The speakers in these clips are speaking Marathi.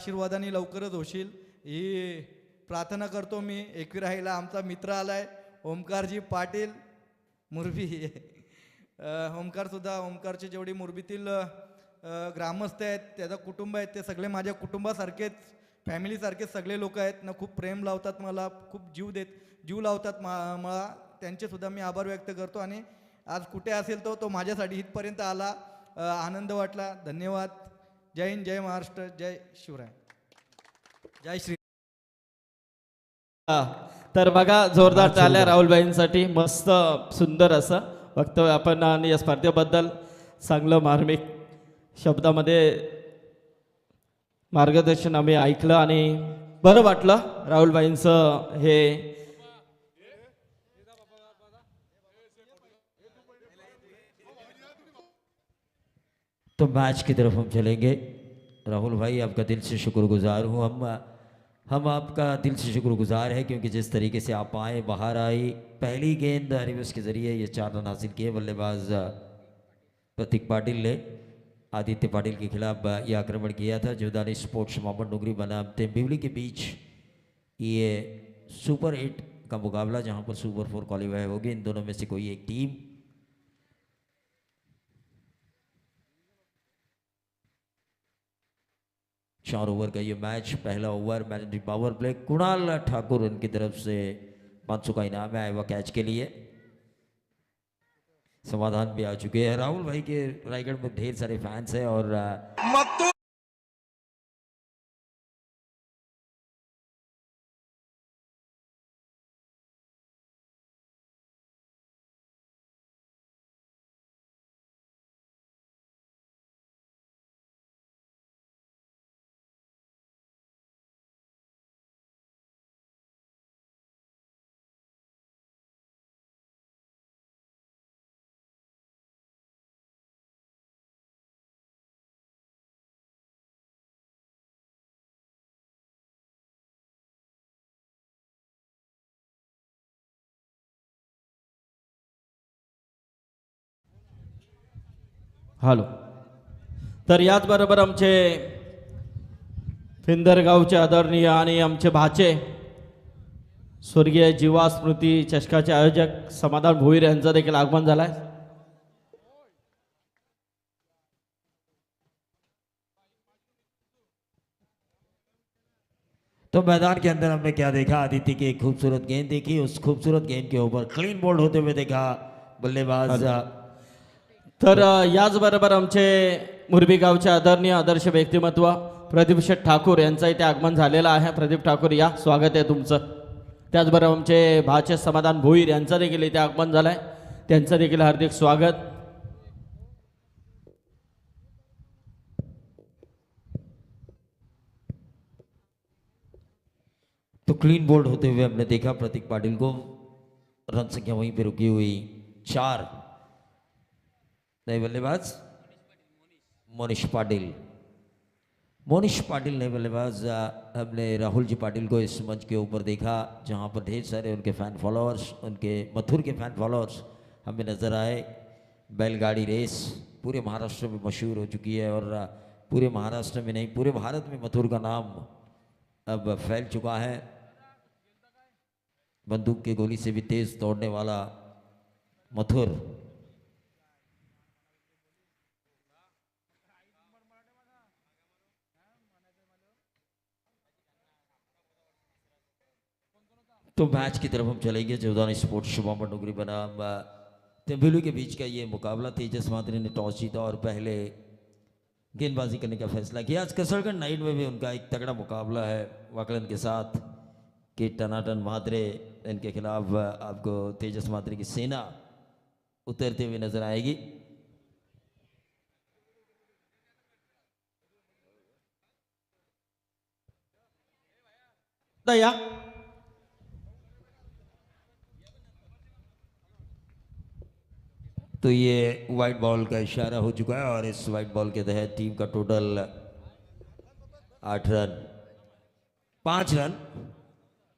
आशीर्वादाने लवकरच होशील ही प्रार्थना करतो मी. एकविराईला आमचा मित्र आलाय ओमकारजी पाटील मुरबी. ओमकारसुद्धा ओमकारचे जेवढी मुरबीतील ग्रामस्थ आहेत त्याचं कुटुंब आहेत ते सगळे माझ्या कुटुंबासारखेच फॅमिलीसारखेच सगळे लोक आहेत ना. खूप प्रेम लावतात मला, खूप जीव लावतात मला. त्यांचेसुद्धा मी आभार व्यक्त करतो. आणि आज कुठे असेल तो माझ्यासाठी इथपर्यंत आला. आनंद वाटला. धन्यवाद. जय हिंद, जय महाराष्ट्र, जय शिवराय, जय श्री. तर बघा जोरदार टाळ्या राहुलबाईंसाठी. मस्त सुंदर असं वक्तव्य आपण आणि या स्पर्धेबद्दल चांगलं मार्मिक शब्दामध्ये मार्गदर्शन आम्ही ऐकलं आणि बरं वाटलं. राहुलबाईंचं हे तो मैच की तरफ हम चलेंगे. राहुल भाई आपका दिल से शुक्रगुजार हूँ. हम आपका दिल से शुक्रगुजार है क्योंकि जिस तरीके से आप आए, बाहर आई, पहली गेंद रिवर्स के ज़रिए ये 4 रन हासिल किए. बल्लेबाज प्रतीक पाटिल ने आदित्य पाटिल के खिलाफ ये आक्रमण किया था. जोधानी स्पोर्ट्स मोहम्मद नुगरी बनाम तेंबिवली के बीच ये सुपर 8 का मुकाबला जहाँ पर सुपर 4 क्वालिफाई होगी. इन दोनों में से कोई एक टीम. चार ओवर का ये मैच. पहला over magic power play. Kunal Thakur उनकी तरफ से 500 का इनाम है आया कैच के लिए. समाधान भी आ चुके हैं. राहुल भाई के रायगढ़ में ढेर सारे फैंस हैं और हॅलो. तर याचबरोबर आमचे फिंदरगावचे आदरणीय आणि आमचे भाचे स्वर्गीय जीवा स्मृती चषकाचे आयोजक समाधान भोईर यांचं देखील आगमन झालं आहे. तो मैदान के अंदर हमने क्या देखा. आदित्य की एक खूबसूरत गेंद देखी. उस खूबसूरत गेंद के ऊपर क्लीन बोल्ड होते हुए देखा बल्लेबाज. तर याचबरोबर आमचे मुरबी गावचे आदरणीय आदर्श व्यक्तिमत्व प्रदीप शेठ ठाकूर यांचं इथे आगमन झालेलं आहे. प्रदीप ठाकूर या, स्वागत आहे तुमचं. त्याचबरोबर आमचे भाचे समाधान भोईर यांचं देखील इथे आगमन झालं आहे. त्यांचं देखील हार्दिक स्वागत. तो क्लीन बोल्ड होते हुए हमने देखा प्रतीक पाटिल को. रन संख्या वहीं पे रुकी हुई 4. नए बल्लेबाज मोनिश पाटिल. मोनिश पाटिल नए बल्लेबाज. हमने राहुल जी पाटिल को इस मंच के ऊपर देखा जहां पर ढेर सारे उनके फैन फॉलोअर्स, उनके मथुर के फैन फॉलोअर्स हमें नज़र आए. बैलगाड़ी रेस पूरे महाराष्ट्र में मशहूर हो चुकी है और पूरे महाराष्ट्र में नहीं पूरे भारत में मथुर का नाम अब फैल चुका है. बंदूक की गोली से भी तेज दौड़ने वाला मथुर. तो मैच की तरफ हम चलेंगे. जोधानी स्पोर्ट्स मोहम्मद नुगरी बनाम तेंबिवली के बीच का ये मुकाबला. तेजस मादरी ने टॉस जीता और पहले गेंदबाजी करने का फैसला किया. आज कसरगढ़ नाइट में भी उनका एक तगड़ा मुकाबला है वाकलन के साथ कि टनाटन मादरे इनके खिलाफ आपको तेजस मादरे की सेना उतरते हुए नजर आएगी. या तो ये वाइट बॉल का इशारा हो चुका है और इस वाइट बॉल के तहत टीम का total 8 run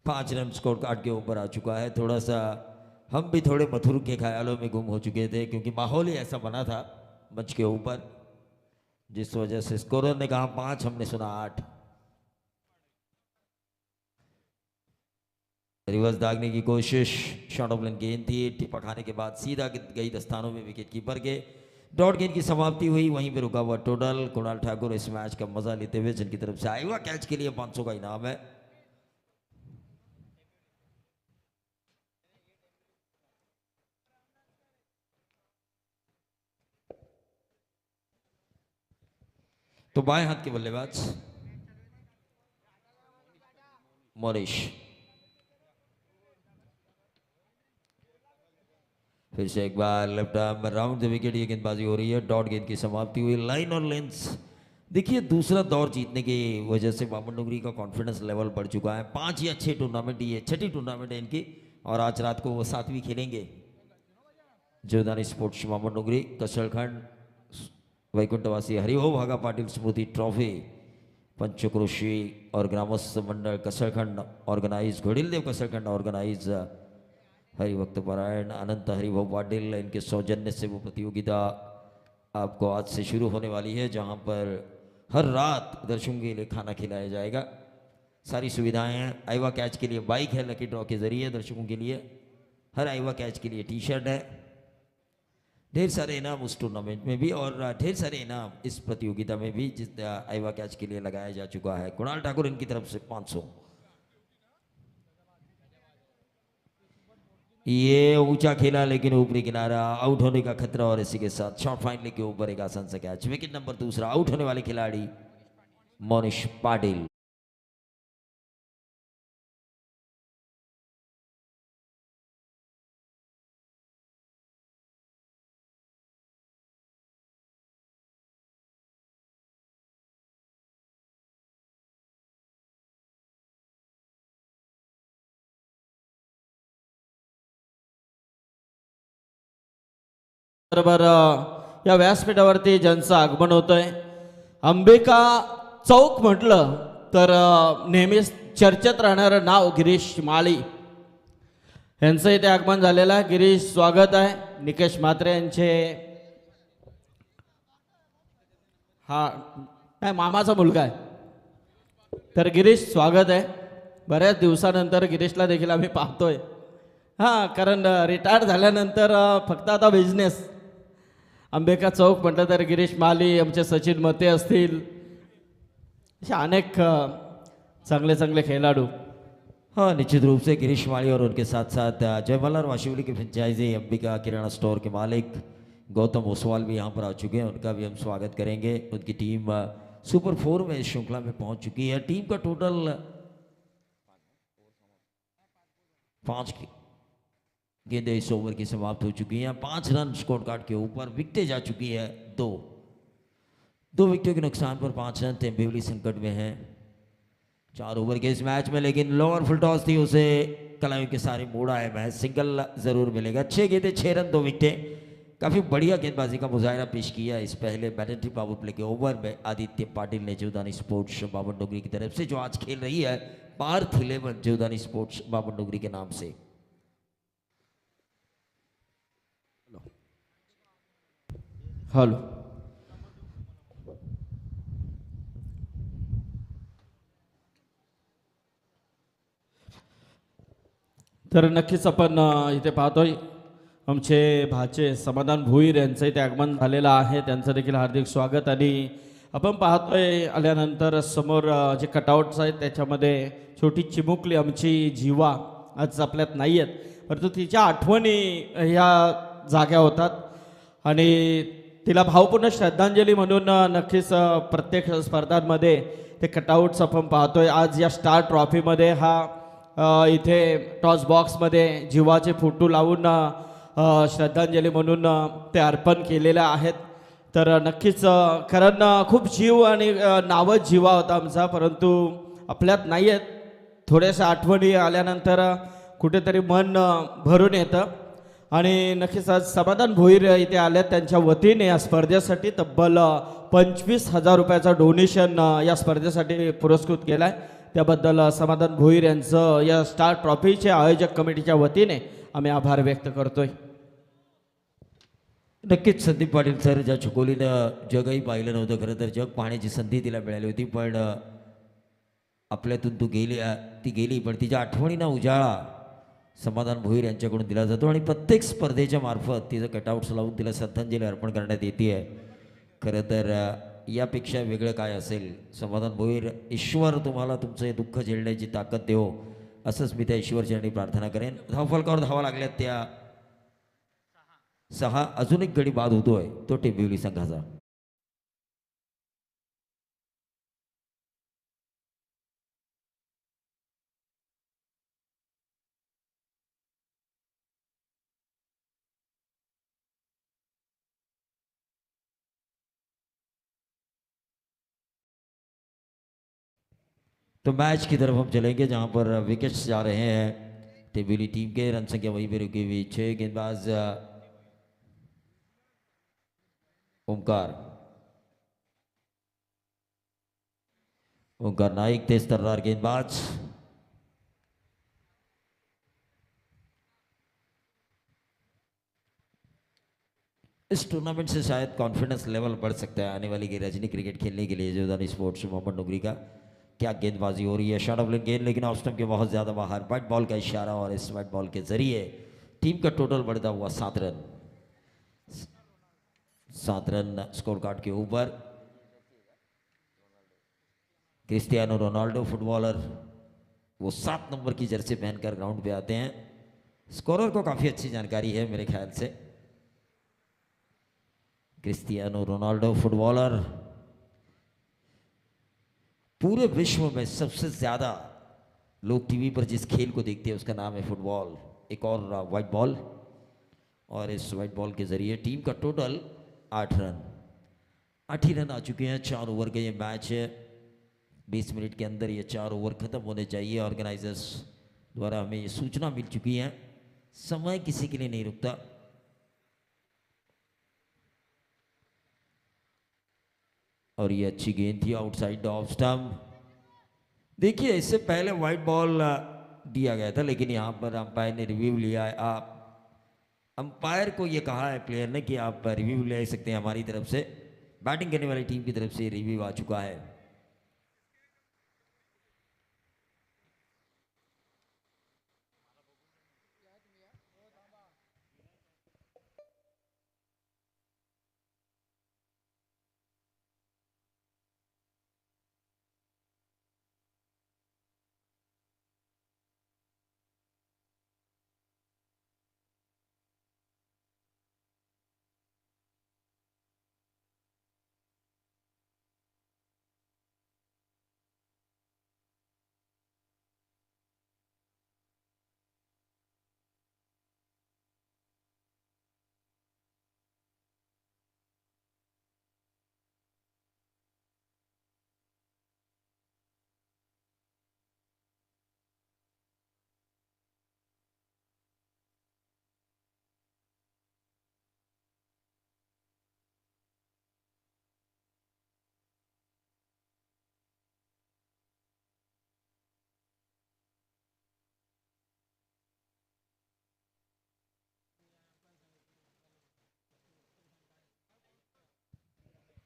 5 run scorecard के ऊपर आ चुका है. थोड़ा सा हम भी थोड़े मथुर के ख्यालों में गुम हो चुके थे क्योंकि माहौल ही ऐसा बना था मंच के ऊपर जिस वजह से स्कोरर ने कहा 5, हमने सुना 8. रिवर्स दागने की कोशिश, शॉट ऑफ लेन गेंद थी, टिपा खाने के बाद सीधा गई दस्तानों में विकेट कीपर के। डॉट गेंद की समाप्ति हुई, वहीं पे रुका हुआ टोटल। कुणाल ठाकुर इस मैच का मजा लेते हुए, जिनकी तरफ से आया हुआ कैच के लिए 500 का इनाम है। तो बाएं हाथ के बल्लेबाज मोनिश, फिर से एक बार left arm round the wicket, ये गेंदबाजी हो रही है। डॉट गेंद की समाप्ति हुई, लाइन और लेंस। देखिए दूसरा दौर जीतने की वजह से बामन डोगरी का कॉन्फिडेंस लेवल बढ़ चुका है। 5 या 6 टूर्नामेंट, ये छठी टूर्नामेंट है इनकी, और आज रात को वो 7वीं खेलेंगे। जीवदानी स्पोर्ट्स बामन डोगरी, कसरखंड वैकुंठवासी हरिओ भागा पाटिल स्मृति ट्रॉफी, पंचक्रोशी और ग्रामस्थ मंडल कसरखंड ऑर्गेनाइज, घोड़िलदेव कसरखंड ऑर्गेनाइज, हरिभक्त पारायण अनंत हरिभाऊ पाटिल, इनके सौजन्य से वो प्रतियोगिता आपको आज से शुरू होने वाली है, जहां पर हर रात दर्शकों के लिए खाना खिलाया जाएगा। सारी सुविधाएं हैं। आईवा कैच के लिए बाइक है लकी ड्रॉ के जरिए दर्शकों के लिए। हर आईवा कैच के लिए टी शर्ट है। ढेर सारे इनाम उस टूर्नामेंट में भी और ढेर सारे इनाम इस प्रतियोगिता में भी, जिस आईवा कैच के लिए लगाया जा चुका है। कुणाल ठाकुर इनकी तरफ से 500। ये ऊंचा खेला लेकिन ऊपरी किनारा, आउट होने का खतरा, और इसी के साथ शॉर्ट फाइनल के ऊपर एक आसान सा कैच। विकेट नंबर दूसरा, आउट होने वाले खिलाड़ी मोनिश पाटिल। बरोबर या व्यासपीठावरती ज्यांचं आगमन होतंय, अंबिका चौक म्हटलं तर नेहमीच चर्चेत राहणारं नाव गिरीश माळी यांचं इथे आगमन झालेलं आहे. गिरीश स्वागत आहे. निकेश म्हात्रे यांचे हा नाही मामाचा मुलगा आहे. तर गिरीश स्वागत आहे. बऱ्याच दिवसानंतर गिरीशला देखील आम्ही पाहतोय. हां, कारण रिटायर झाल्यानंतर फक्त आता बिझनेस. अंबिका चौक म्हटलं तर गिरीश माली, आमचे सचिन मते असतील, असे अनेक चांगले चांगले खेळाडू. हाँ, निश्चित रूप से गिरीश माली और उनके साथ साथ जयमल्लार वाशिवली के फ्रेंचाइजी अंबिका किराना स्टोर के मालिक गौतम ओसवाल भी यहाँ पर आ चुके हैं. उनका भी हम स्वागत करेंगे. उनकी टीम सुपर 4 में इस श्रृंखला में पहुंच चुकी है. टीम का टोटल 5 गेंदें इस ओवर की समाप्त हो चुकी हैं. 5 रन स्कोर कार्ड के ऊपर. विकेटें जा चुकी है 2 विकेटों के नुकसान पर 5 रन. टेम्बिवली संकट में है 4 ओवर के इस मैच में, लेकिन लोअर फुल टॉस थी, उसे कलाइयों के सारे मोड़ आए. मैच सिंगल जरूर मिलेगा. 6 गेंदें 6 रन 2 विकेटें. काफ़ी बढ़िया गेंदबाजी का मुजाहरा पेश किया इस पहले मैंडेटरी पावर प्ले के ओवर में आदित्य पाटिल ने जीवदानी स्पोर्ट्स बावन डोगरी की तरफ से, जो आज खेल रही है पार्थ 11 जीवदानी स्पोर्ट्स बावन डोगरी के नाम से. हॅलो, तर नक्कीच आपण इथे पाहतोय आमचे भाचे समाधान भोईर यांचं इथे आगमन झालेलं आहे. त्यांचं देखील हार्दिक स्वागत. आणि आपण पाहतोय आल्यानंतर समोर जे कटआउट्स आहेत त्याच्यामध्ये छोटी चिमुकली आमची जीवा आज आपल्यात नाही आहेत, परंतु तिच्या आठवणी ह्या जाग्या होतात आणि तिला भावपूर्ण श्रद्धांजली म्हणून नक्कीच प्रत्येक स्पर्धांमध्ये ते कटआउट्स आपण पाहतोय. आज या स्टार ट्रॉफीमध्ये हा इथे टॉस बॉक्समध्ये जीवाचे फोटो लावून श्रद्धांजली म्हणून ते अर्पण केलेले आहेत. तर नक्कीच कारण खूप जीव आणि नावच जीवा होता आमचा, परंतु आपल्यात नाही आहेत. थोड्याशा आठवणी आल्यानंतर कुठेतरी मन भरून येतं. आणि नक्कीच आज समाधान भोईर इथे आल्यात. त्यांच्या वतीने या स्पर्धेसाठी तब्बल 25,000 रुपयाचा डोनेशन या स्पर्धेसाठी पुरस्कृत केला आहे. त्याबद्दल समाधान भोईर यांचं या स्टार ट्रॉफीचे आयोजक कमिटीच्या वतीने आम्ही आभार व्यक्त करतोय. नक्कीच संदीप पाटील सर, ज्या छकोलीनं जगही पाहिलं नव्हतं, खरं तर जग पाहण्याची संधी तिला मिळाली होती, पण आपल्यातून ती गेली, पण तिच्या आठवणींना उजाळा समाधान भोईर यांच्याकडून दिला जातो आणि प्रत्येक स्पर्धेच्या मार्फत तिचं कटआउट्स लावून तिला श्रद्धांजली अर्पण करण्यात येते आहे. खरं तर यापेक्षा वेगळं काय असेल. समाधान भोईर, ईश्वर तुम्हाला तुमचं हे दुःख झेलण्याची ताकद देवो, असंच मी त्या ईश्वरचरणी प्रार्थना करेन. धावफलकावर धावा लागल्यात त्या 6. अजून एक गडी बाद होतोय तो टेंबिवली संघाचा. तो मैच की तरफ हम चलेंगे जहां पर विकेट्स जा रहे हैं टेबुली टीम के. रन संख्या वहीं पे रुकी हुई 6 गेंदबाज ओंकार नाइक तेज तर्रार गेंदबाज. इस टूर्नामेंट से शायद कॉन्फिडेंस लेवल बढ़ सकता है आने वाली की रजनी क्रिकेट खेलने के लिए. जोधानी स्पोर्ट्स मोहम्मद नुगरी का क्या गेंदबाजी हो रही है. शॉर्ट ऑफ लेन गेंद लेकिन ऑफ स्टंप के बहुत ज़्यादा बाहर. वाइट बॉल का इशारा और इस वाइट बॉल के जरिए टीम का टोटल बढ़ता हुआ 7 रन. 7 रन स्कोर कार्ड के ऊपर. क्रिस्टियानो रोनाल्डो फुटबॉलर, वो 7 नंबर की जर्सी पहनकर ग्राउंड पे आते हैं. स्कोरर को काफ़ी अच्छी जानकारी है मेरे ख्याल से. क्रिस्टियानो रोनाल्डो फुटबॉलर, पूरे विश्व में सबसे ज़्यादा लोग टीवी पर जिस खेल को देखते हैं उसका नाम है फुटबॉल. एक और वाइट बॉल और इस वाइट बॉल के ज़रिए टीम का टोटल 8 रन. 8 ही रन आ चुके हैं. 4 ओवर का ये मैच है. 20 मिनट के अंदर ये 4 ओवर ख़त्म होने चाहिए. ऑर्गेनाइजर्स द्वारा हमें ये सूचना मिल चुकी है. समय किसी के लिए नहीं रुकता. और ये अच्छी गेंद थी आउटसाइड ऑफ स्टंप. देखिए इससे पहले वाइट बॉल दिया गया था लेकिन यहाँ पर अंपायर ने रिव्यू लिया है. आप अंपायर को ये कहा है प्लेयर ने कि आप रिव्यू ले सकते हैं. हमारी तरफ से बैटिंग करने वाली टीम की तरफ से रिव्यू आ चुका है.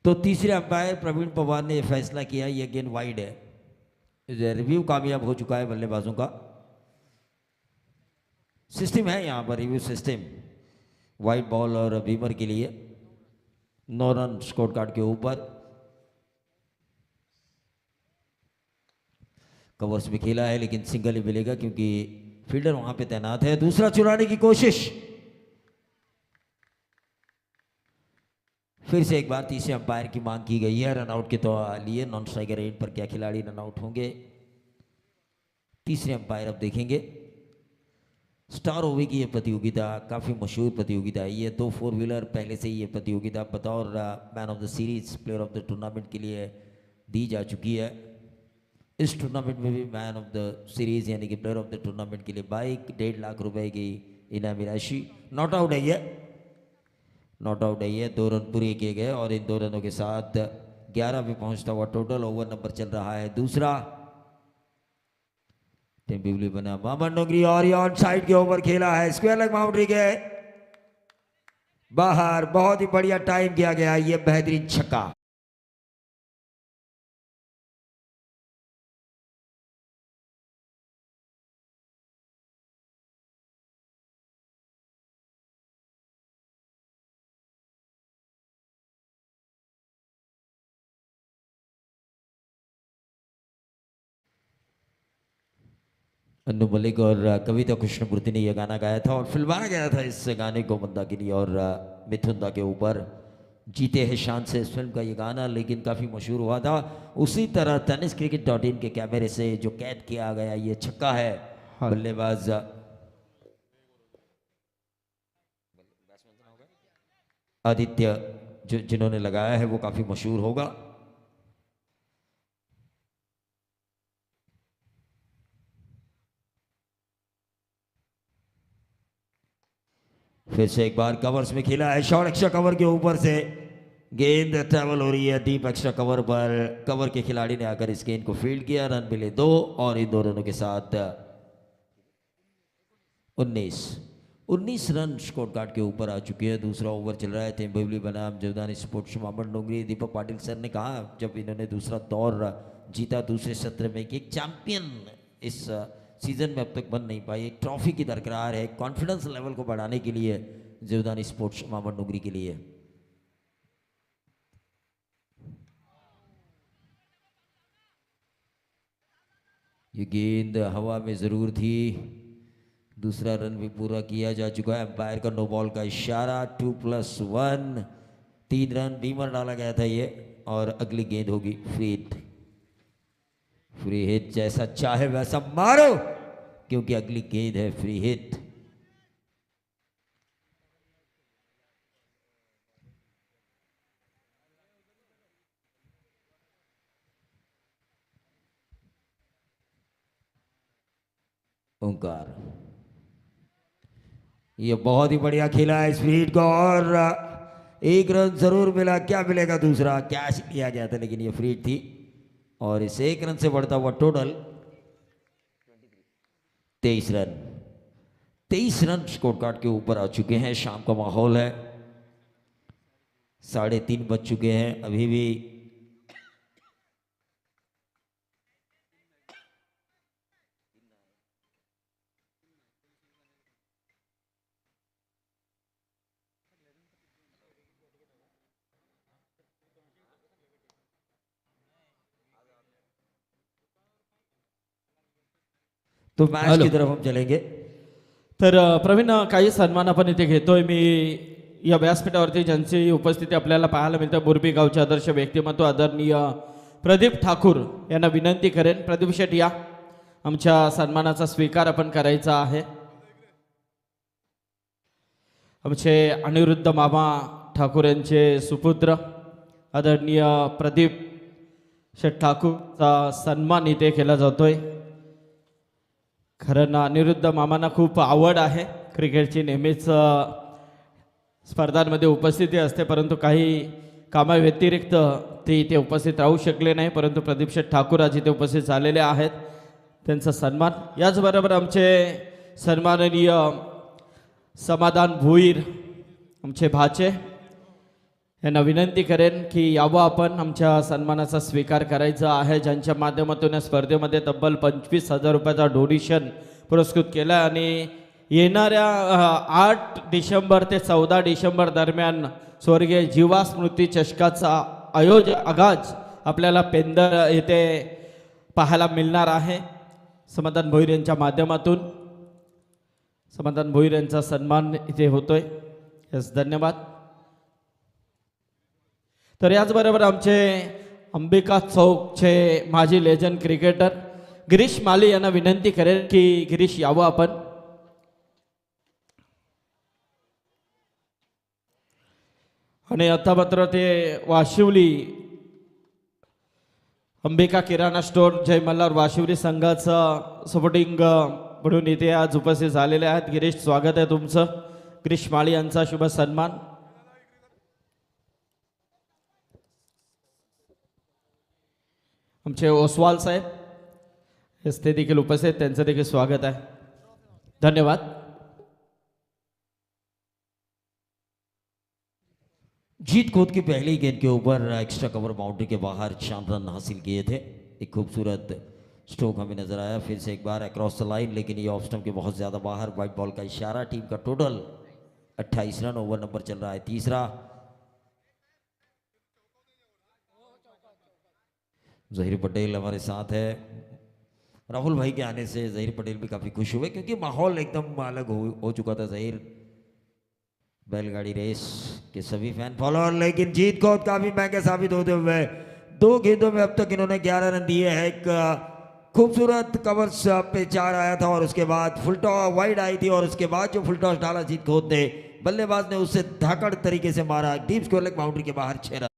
तो तीसरे अंपायर प्रवीण पवार ने फैसला किया ये गेंद वाइड है. रिव्यू कामयाब हो चुका है बल्लेबाजों का. सिस्टम है यहाँ पर रिव्यू सिस्टम वाइट बॉल और बीमर के लिए. 9 रन स्कोर कार्ड के ऊपर. कवर्स में खेला है लेकिन सिंगल ही मिलेगा क्योंकि फील्डर वहां पे तैनात है. दूसरा चुराने की कोशिश. फिर से एक बार तीसरे अंपायर की मांग की गई है रनआउट के तो लिए. नॉन स्ट्राइकर रेट पर क्या खिलाड़ी रनआउट होंगे तीसरे अंपायर अब देखेंगे. स्टार ओवी की ये प्रतियोगिता काफ़ी मशहूर प्रतियोगिता है. ये 2 4 व्हीलर पहले से ही ये प्रतियोगिता बतौर man of the series player of the tournament के लिए दी जा चुकी है. इस टूर्नामेंट में भी मैन ऑफ द सीरीज यानी कि प्लेयर ऑफ द टूर्नामेंट के लिए बाइक 1.5 लाख रुपए की इनामी राशि. नॉट आउट है ये. नॉट आउट है ये. 2 रन पूरे किए गए और इन 2 रनों के साथ 11 पे पहुंचता हुआ टोटल ओवर नंबर चल रहा है दूसरा. टेंबिवली बना मोहम्मद नुगरी और ये ऑन साइड के ओवर खेला है. स्क्वायर लेग बाउंड्री के बाहर. बहुत ही बढ़िया टाइम किया गया ये बेहतरीन छक्का. अन्नू मलिक और कविता कृष्णमूर्ति ने यह गाना गाया था और फिल्माया गया था इस गाने को मंदाकिनी और मिथुन दा के ऊपर। जीते हैं शान से इस फिल्म का ये गाना, लेकिन काफ़ी मशहूर हुआ था। उसी तरह tenniscricket.in के कैमरे से जो कैद किया गया ये छक्का है। हाँ। बल्लेबाज आदित्य जो जिन्होंने लगाया है वो काफ़ी मशहूर होगा। फिर से एक बार कवर्स में खेला है शॉट, एक्स्ट्रा कवर के ऊपर से गेंद ट्रैवल हो रही है डीप एक्स्ट्रा कवर पर। कवर के खिलाड़ी ने आकर इस गेंद को फील्ड किया, रन मिले 2 और इन 2 रनों के साथ 19 रन स्कोर कार्ड के ऊपर आ चुके हैं। दूसरा ओवर चल रहा है। तेंबुली बनाम जीवदानी स्पोर्ट्स मामन डोंगरी। दीपक पाटिल सर ने कहा जब इन्होंने दूसरा दौर जीता दूसरे सत्र में कि एक चैंपियन इस सीजन में अब तक बन नहीं पाई, एक ट्रॉफी की दरकरार है। कॉन्फिडेंस लेवल को बढ़ाने के लिए जीवदानी स्पोर्ट्स मामन डोंगरी के लिए ये गेंद हवा में जरूर थी। दूसरा रन भी पूरा किया जा चुका है। एम्पायर का नो बॉल का इशारा। 2+1 3 रन बीमर डाला गया था ये। और अगली गेंद होगी फ्री हिट। फ्री हिट जैसा चाहे वैसा मारो, क्योंकि अगली गेंद है फ्री हिट। ओंकार ये बहुत ही बढ़िया खेला है स्पीड को और 1 रन जरूर मिला। क्या मिलेगा दूसरा? कैच लिया गया था लेकिन ये फ्री हिट थी और इस 1 रन से बढ़ता हुआ total 23 run. 23 run scorecard के ऊपर आ चुके हैं। शाम का माहौल है, 3:30 बज चुके हैं। अभी भी तो मैच की तरफ हम चलेंगे। तर प्रवीण, काही सन्मान आपण इथे घेतोय मी या व्यासपीठावरती, ज्यांची उपस्थिती आपल्याला पाहायला मिळते। बुरबी गावचे आदर्श व्यक्तिमत्व आदरणीय प्रदीप ठाकूर यांना विनंती करेन, प्रदीप शेट या, आमच्या सन्मानाचा स्वीकार आपण करायचा आहे। आमचे अनिरुद्ध मामा ठाकूर यांचे सुपुत्र आदरणीय प्रदीप शेट ठाकूरचा सन्मान इथे केला जातोय। खरं ना, अनिरुद्ध मामांना खूप आवड आहे क्रिकेटची, नेहमीच स्पर्धांमध्ये उपस्थिती असते, परंतु काही कामाव्यतिरिक्त ते इथे उपस्थित राहू शकले नाही, परंतु प्रदीप शेठ ठाकूर आज इथे उपस्थित झालेले आहेत, त्यांचा सन्मान। याचबरोबर आमचे सन्माननीय समाधान भोईर आमचे भाचे यांना विनंती करेन की यावं आपण, आमच्या सन्मानाचा स्वीकार करायचा आहे, ज्यांच्या माध्यमातून या स्पर्धेमध्ये तब्बल 25,000 रुपयाचा डोनेशन पुरस्कृत केला आणि येणाऱ्या 8 डिसेंबर ते 14 डिसेंबर दरम्यान स्वर्गीय जीवा स्मृती चषकाचा आगाज आपल्याला पेंदर येथे पाहायला मिळणार आहे। समाधान भोईर यांच्या माध्यमातून समाधान भोईर यांचा सन्मान इथे होतोय। यस, धन्यवाद। तर याचबरोबर आमचे अंबिका चौकचे माजी लेजंड क्रिकेटर गिरीश माली यांना विनंती करेल की गिरीश यावं आपण। आणि आता मात्र ते वाशिवली अंबिका किराणा स्टोर जय मल्हार वाशिवली संघाचा सपोर्टिंग म्हणून इथे आज उपस्थित झालेले आहेत। गिरीश, स्वागत आहे तुमचं। गिरीश माळी यांचा शुभ सन्मान। आमचे ओसवाल साहेब हेच ते देखील उपस्थित, त्यांचं देखील स्वागत आहे। धन्यवाद। जीत खुद की पहली गेंद के ऊपर एक्स्ट्रा कवर बाउंड्री के बाहर 4 रन हासिल किए थे। एक खूबसूरत स्ट्रोक हमें नजर आया। फिर से एक बार अक्रॉस द लाइन, लेकिन ये ऑफ स्टंप के बहुत ज्यादा बाहर। वाइट बॉल का इशारा। टीम का टोटल 28 रन। ओवर नंबर चल रहा है तीसरा। जहीर पटेल हमारे साथ है। राहुल भाई के आने से जहीर पटेल भी काफी खुश हुए क्योंकि माहौल एकदम अलग हो चुका था। जहीर बैलगाड़ी रेस के सभी फैन फॉलोअर, लेकिन जीत को काफी महंगे साबित होते हुए 2 गेंदों में अब तक इन्होंने 11 रन दिए हैं। एक खूबसूरत कवर्स पे 4 आया था और उसके बाद फुल टॉस वाइड आई थी और उसके बाद जो फुल टॉस डाला जीत खोद ने, बल्लेबाज ने उसे धाकड़ तरीके से मारा। डीप स्कोर लेग बाउंड्री के बाहर 6 रन।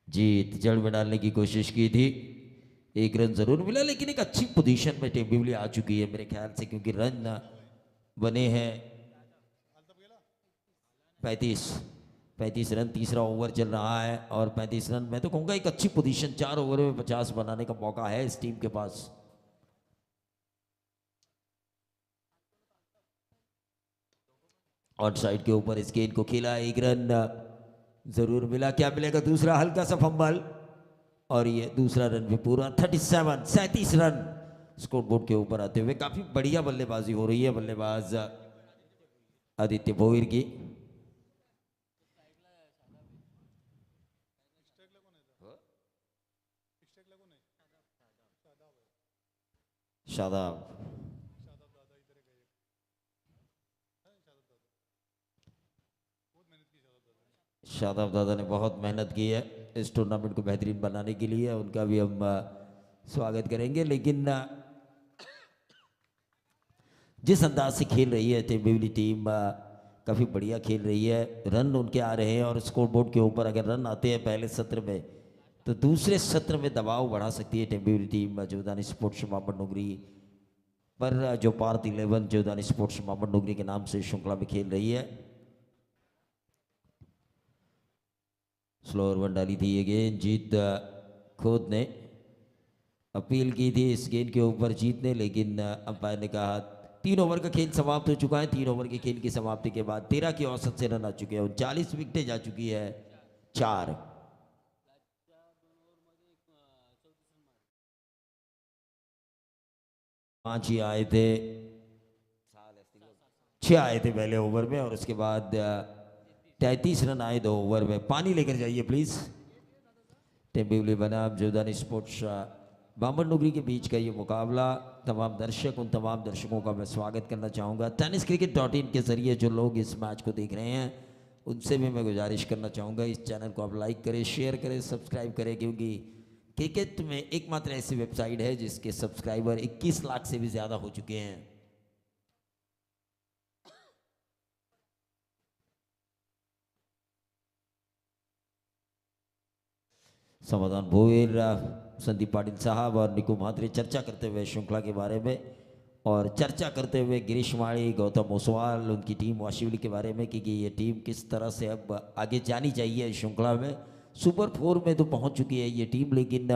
जीत जड़ में डालने की कोशिश की थी, 1 रन जरूर मिला, लेकिन एक अच्छी पोजीशन में टेम्बिवली आ चुकी है मेरे ख्याल से, क्योंकि रन बने हैं 35 रन। तीसरा ओवर चल रहा है और 35 रन, मैं तो कहूँगा एक अच्छी पोजीशन, 4 ओवर में 50 बनाने का मौका है इस टीम के पास। ऑन साइड के ऊपर इस गेंद को खेला, 1 रन जरूर मिला। क्या मिलेगा? दूसरा हल्का सा फंबल और ये दूसरा रन भी पूरा। 37 रन स्कोर बोर्ड के ऊपर आते हुए काफी बढ़िया बल्लेबाजी हो रही है बल्लेबाज आदित्य भोईर की। शादाब शादाब दादा ने बहुत मेहनत की है इस टूर्नामेंट को बेहतरीन बनाने के लिए, उनका भी हम स्वागत करेंगे। लेकिन जिस अंदाज से खेल रही है टेम्बिवली टीम, काफ़ी बढ़िया खेल रही है। रन उनके आ रहे हैं और स्कोर बोर्ड के ऊपर अगर रन आते हैं पहले सत्र में तो दूसरे सत्र में दबाव बढ़ा सकती है टेम्बिवली टीम। जोधानी स्पोर्ट्स मामन नगरी पर जो पार्थ 11 जोधानी स्पोर्ट्स मामन नगरी के नाम से श्रृंखला में खेल रही है। स्लोअर वन डाली थी ये गेंद, जीत खोद ने अपील की थी इस गेंद के ऊपर जीत ने, लेकिन अंपायर ने कहा 3 ओवर का खेल समाप्त हो चुका है। 3 ओवर के खेल की समाप्ति के बाद 13 की औसत से रन आ चुके हैं, 39 विकेटें जा चुकी है 4। 5 ही आए थे, 6 आए थे पहले ओवर में और उसके बाद 33 रन आए 2 ओवर में। पानी लेकर जाइए प्लीज। टेम्बिवली बनाम जोधानी स्पोर्ट्स बामन नगरी के बीच का ये मुकाबला, तमाम दर्शक, उन तमाम दर्शकों का मैं स्वागत करना चाहूँगा। tenniscricket.in के जरिए जो लोग इस मैच को देख रहे हैं उनसे भी मैं गुजारिश करना चाहूँगा इस चैनल को आप लाइक करें, शेयर करें, सब्सक्राइब करें, क्योंकि क्रिकेट में एकमात्र ऐसी वेबसाइट है जिसके सब्सक्राइबर 21 लाख से भी ज़्यादा हो चुके हैं। समाधान भोईर, संदीप पाटिल साहब और निकू म्हात्रे चर्चा करते हुए श्रृंखला के बारे में और चर्चा करते हुए गिरीश माड़ी, गौतम ओसवाल, उनकी टीम वाशिवली के बारे में कि ये टीम किस तरह से अब आगे जानी चाहिए इस श्रृंखला में। सुपर 4 में तो पहुंच चुकी है ये टीम, लेकिन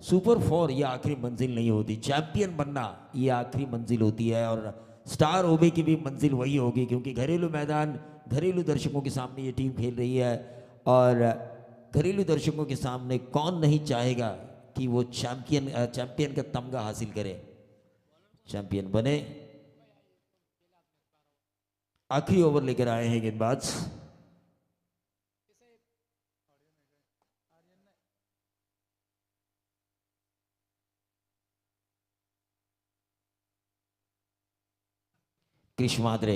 सुपर 4 ये आखिरी मंजिल नहीं होती, चैंपियन बनना ये आखिरी मंजिल होती है। और स्टार ओबे की भी मंजिल वही होगी, क्योंकि घरेलू मैदान, घरेलू दर्शकों के सामने ये टीम खेल रही है और घरेलू दर्शकों के सामने कौन नहीं चाहेगा कि वो चैंपियन का तमगा हासिल करे, चैंपियन बने। आखिरी ओवर लेकर आए हैं गेंदबाज। क्रिश म्हात्रे,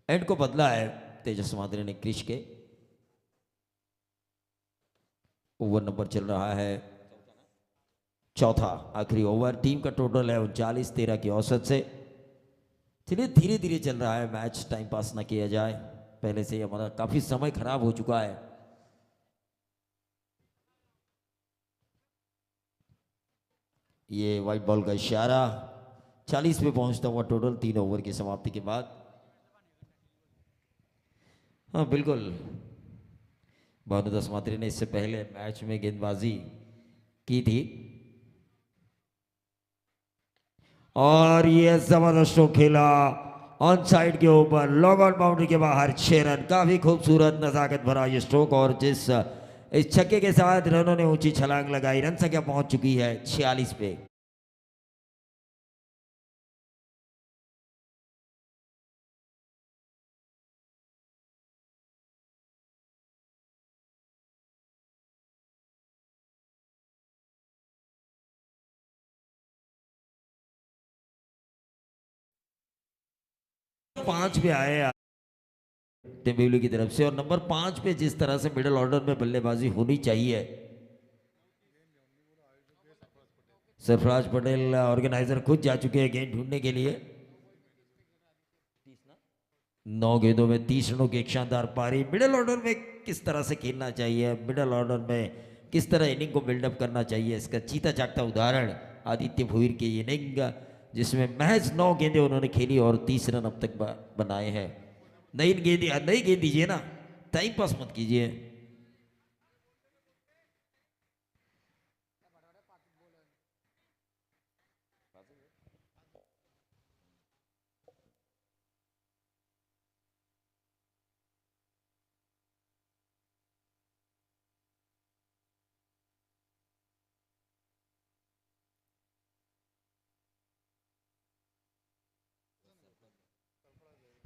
एंड को बदला है तेजस म्हात्रे ने क्रिश के। ओवर नंबर चल रहा है चौथा, आखिरी ओवर। टीम का टोटल है 39, 13 की औसत से। चलिए धीरे धीरे चल रहा है मैच, टाइम पास ना किया जाए, पहले से हमारा काफी समय खराब हो चुका है। ये व्हाइट बॉल का इशारा, 40 पे पहुंचता हुआ टोटल 3 ओवर की समाप्ति के बाद। हाँ बिल्कुल, भानुदास म्हात्रे ने इससे पहले मैच में गेंदबाजी की थी। और ये जबरदस्त स्ट्रोक खेला ऑन साइड के ऊपर, लॉग आउट बाउंड्री के बाहर 6 रन। काफी खूबसूरत नजाकत भरा ये स्ट्रोक, और जिस इस छक्के के साथ रनों ने ऊंची छलांग लगाई, रन संख्या पहुंच चुकी है 46 पे। पांच पे आए टेम्बिवली की तरफ से, और नंबर 5 पे जिस तरह से मिडिल ऑर्डर में बल्लेबाजी होनी चाहिए, सरफराज पटेल ऑर्गेनाइजर खुद जा चुके हैं गेंद ढूंढने के लिए। 9 गेंदों में 30 रनों की एक शानदार पारी। मिडिल ऑर्डर में किस तरह से खेलना चाहिए, मिडिल ऑर्डर में किस तरह इनिंग को बिल्डअप करना चाहिए, इसका चीता जागता उदाहरण आदित्य भोईर की इनिंग, जिसमें महज 9 गेंदें उन्होंने खेली और 30 रन अब तक बनाए हैं। नई गेंद दीजिए ना, टाइम पास मत कीजिए।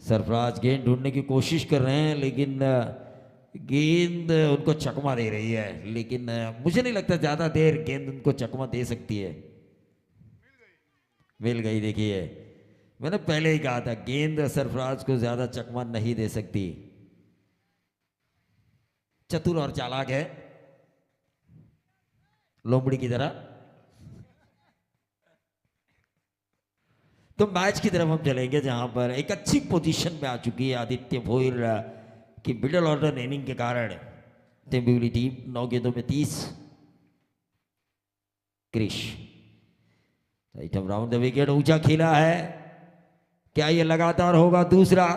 सरफराज गेंद ढूंढने की कोशिश कर रहे हैं, लेकिन गेंद उनको चकमा दे रही है, लेकिन मुझे नहीं लगता ज्यादा देर गेंद उनको चकमा दे सकती है। मिल गई। देखिए मैंने पहले ही कहा था गेंद सरफराज को ज्यादा चकमा नहीं दे सकती। चतुर और चालाक है लोमड़ी की तरह। तो मैच की तरफ हम चलेंगे, जहां पर एक अच्छी पोजीशन में आ चुकी है आदित्य भोईर की मिडिल ऑर्डर इनिंग के कारण टेम्बिवली टीम। 9 गेंदों में 30। क्रिश राउंड द विकेट, ऊंचा खेला है, क्या ये लगातार होगा दूसरा?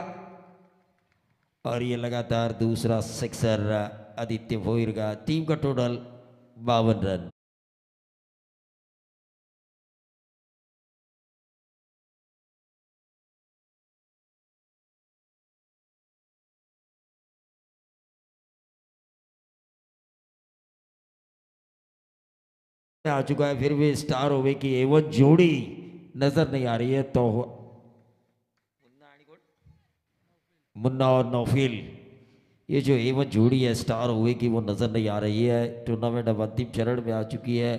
और ये लगातार दूसरा सिक्सर आदित्य भोईर का। टीम का टोटल 52 रन। आ चुका है, फिर भी स्टार ओवे की एवन जोड़ी नजर नहीं आ रही है। तो मुन्ना और नौफिल, ये जो एवन जोड़ी है स्टार ओवे की, वो नजर नहीं आ रही है। टूर्नामेंट अब अंतिम चरण में आ चुकी है।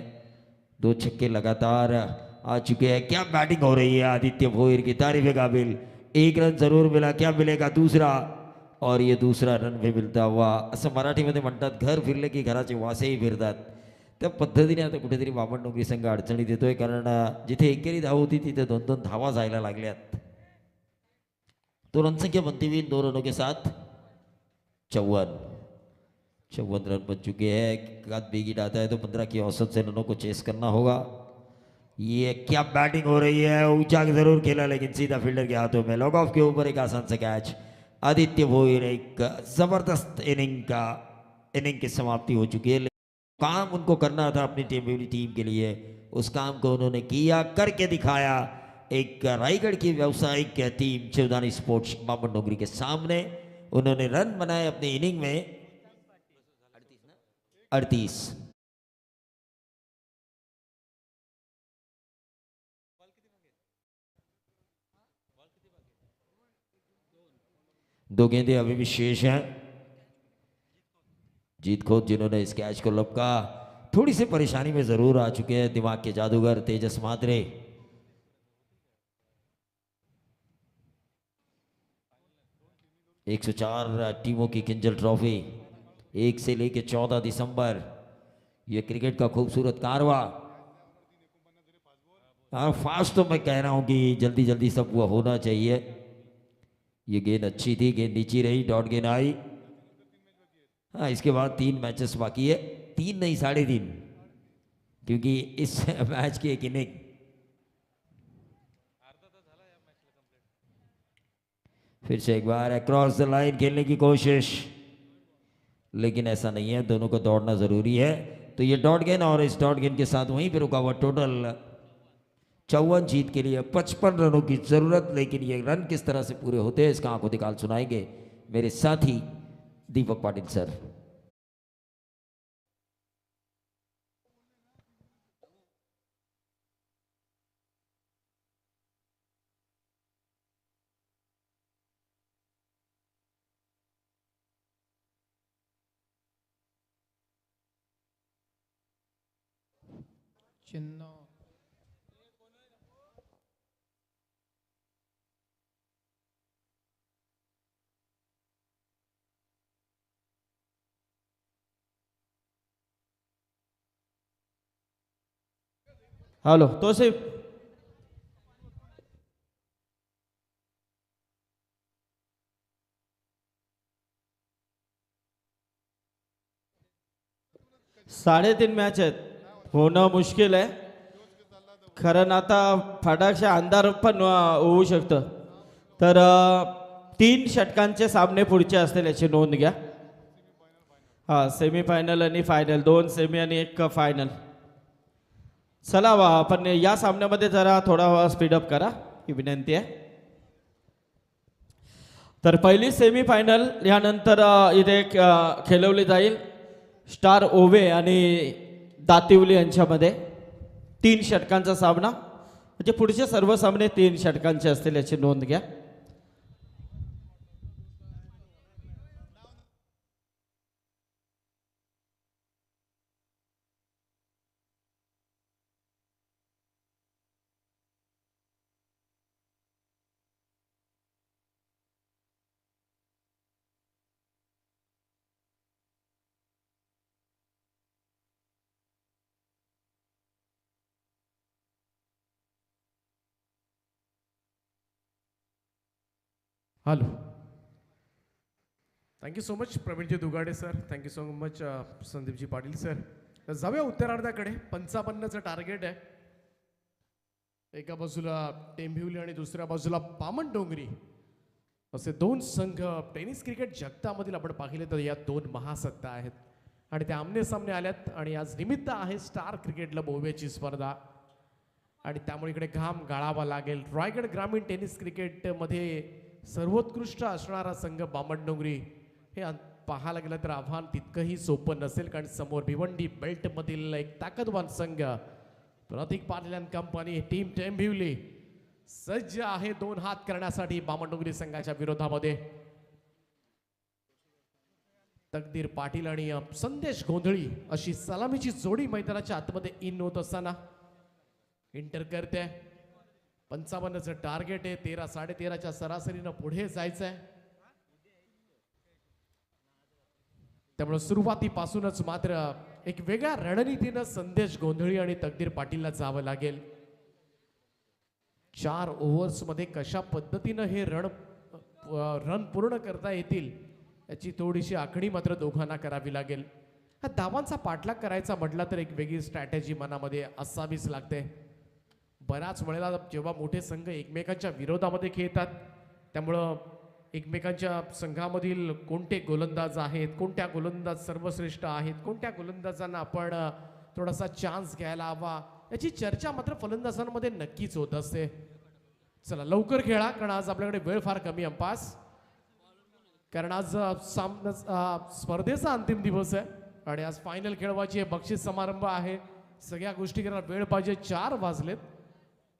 2 छक्के लगातार आ चुके हैं। क्या बैटिंग हो रही है आदित्य भोईर की, तारीफ काबिल। 1 रन जरूर मिला, क्या मिलेगा दूसरा? और ये दूसरा रन भी मिळता हुआ। असं मराठीमध्ये म्हणतात, घर फिरले की घराचे वासेही फिरतात। त्या पद्धतीने आता कुठेतरी बामण डोंगरी संघ अडचणीत येतोय, कारण जिथे एकेरी धाव होती तिथे 2-2 धावा जायला लागल्यात। तो रन संख्या बनती हुई 2 रनों के साथ 54 रन बन चुके हैं। एक आध बिगिट आता है तो 15 की औसत से रनों को चेस करना होगा। ये क्या बैटिंग हो रही है, ऊंचा जरूर खेला लेकिन सीधा फील्डर के हाथों में। लॉग ऑफ के ऊपर एक आसान से कैच। आदित्य भोईर एक जबरदस्त इनिंग की समाप्ति हो चुकी है। काम उनको करना था अपनी टीम के लिए, उस काम को उन्होंने किया, करके दिखाया। एक रायगढ़ की व्यावसायिक टीम शिवधानी स्पोर्ट्स बामन डोंगरी के सामने उन्होंने रन बनाए अपनी इनिंग में 38। दो गेंदें अभी भी शेष हैं। जीत खोद जिन्होंने इस कैच को लपका, थोड़ी सी परेशानी में जरूर आ चुके हैं दिमाग के जादूगर तेजस म्हात्रे। एक 104 टीमों की किंजल ट्रॉफी 1 से लेकर 14 दिसंबर, ये क्रिकेट का खूबसूरत कारवा। फास्ट तो मैं कह रहा हूं कि जल्दी जल्दी सब वो होना चाहिए। ये गेंद अच्छी थी, गेंद नीची रही, डॉट गेंद आई। हाँ, इसके बाद 3 मैचेस बाकी है, 3 नहीं 3.5, क्योंकि इस मैच की एक इनिंग। फिर से एक बार अक्रॉस द लाइन खेलने की कोशिश, लेकिन ऐसा नहीं है, दोनों को दौड़ना जरूरी है। तो ये डॉट गेंद, और इस डॉट गेंद के साथ वहीं पे रुका हुआ टोटल 54 जीत के लिए 55 रनों की जरूरत, लेकिन ये रन किस तरह से पूरे होते हैं इसका आंखों दिखाल सुनाएंगे मेरे साथी दीपक पाटिल सर। चिन्ह हॅलो तोसिफ साडेतीन मॅच आहेत, होणं मुश्किल आहे कारण आता फटाकशा अंधार पण होऊ शकतं. तर 3 षटकांचे सामने पुढचे असतील याची नोंद घ्या. हां, सेमीफायनल आणि फायनल, 2 सेमी आणि 1 फायनल. चला आपण या सामन्यामध्ये जरा थोडा स्पीडअप करा ही विनंती आहे. तर पहिली सेमीफायनल यानंतर इथे खेळवली जाईल स्टार ओवे आणि दातिवली यांच्यामध्ये. 3 षटकांचा सामना, म्हणजे पुढचे सर्व सामने 3 षटकांचे असतील याची नोंद घ्या. Hello, thank you so much Pravinji Dugade sir, thank you so much Sandeepji Patil sir. जाऊया उत्तरार्धाकडे. 55चं टार्गेट आहे. एका बाजूला टेंभिवली आणि दुसऱ्या बाजूला बामणडोंगरी असे 2 संघ. टेनिस क्रिकेट जगतामधील आपण पाहिले तर या 2 महासत्ता आहेत आणि त्या आमने सामने आल्यात. आणि आज निमित्त आहे स्टार क्रिकेटला बोव्याची स्पर्धा आणि त्यामुळे इकडे घाम गाळावा लागेल. रायगड ग्रामीण टेनिस क्रिकेटमध्ये सर्वोत्कृष्ट असणारा संघ बामणडोंगरी हे पाहायला गेलं तर आव्हान तितकंही सोपं नसेल, कारण समोर भिवंडी बेल्टमधील एक ताकदवान संघ प्रतीक पाटील अँड कंपनी टीम टेंभिवली सज्ज आहे 2 हात करण्यासाठी बामणडोंगरी संघाच्या विरोधामध्ये. तकदीर पाटील आणि संदेश गोंधळी अशी सलामीची जोडी मैदानाच्या आतमध्ये इन होत असताना इंटर करते. 55चं टार्गेट आहे. 13 13.5च्या सरासरीनं पुढे जायचंय. त्यामुळे सुरुवातीपासूनच मात्र एक वेगळ्या रणनीतीनं संदेश गोंधळी आणि तकदीर पाटीलला जावं लागेल. 4 ओव्हर्समध्ये कशा पद्धतीनं हे रन पूर्ण करता येतील याची थोडीशी आखणी मात्र दोघांना करावी लागेल. हा धावांचा पाठलाग करायचा म्हटला तर एक वेगळी स्ट्रॅटेजी मनामध्ये असावीच लागते. बऱ्याच वेळेला जेव्हा मोठे संघ एकमेकांच्या विरोधामध्ये खेळतात त्यामुळं एकमेकांच्या संघामधील कोणते गोलंदाज आहेत, कोणत्या गोलंदाज सर्वश्रेष्ठ आहेत, कोणत्या गोलंदाजांना आपण थोडासा चान्स घ्यायला हवा याची चर्चा मात्र फलंदाजांमध्ये नक्कीच होत असते. चला लवकर खेळा, कारण आज आपल्याकडे वेळ फार कमी अंपास, कारण आज स्पर्धेचा अंतिम दिवस आहे आणि आज फायनल खेळवायची आहे. बक्षीस समारंभ आहे. सगळ्या गोष्टी करायला वेळ पाहिजे. 4 वाजलेत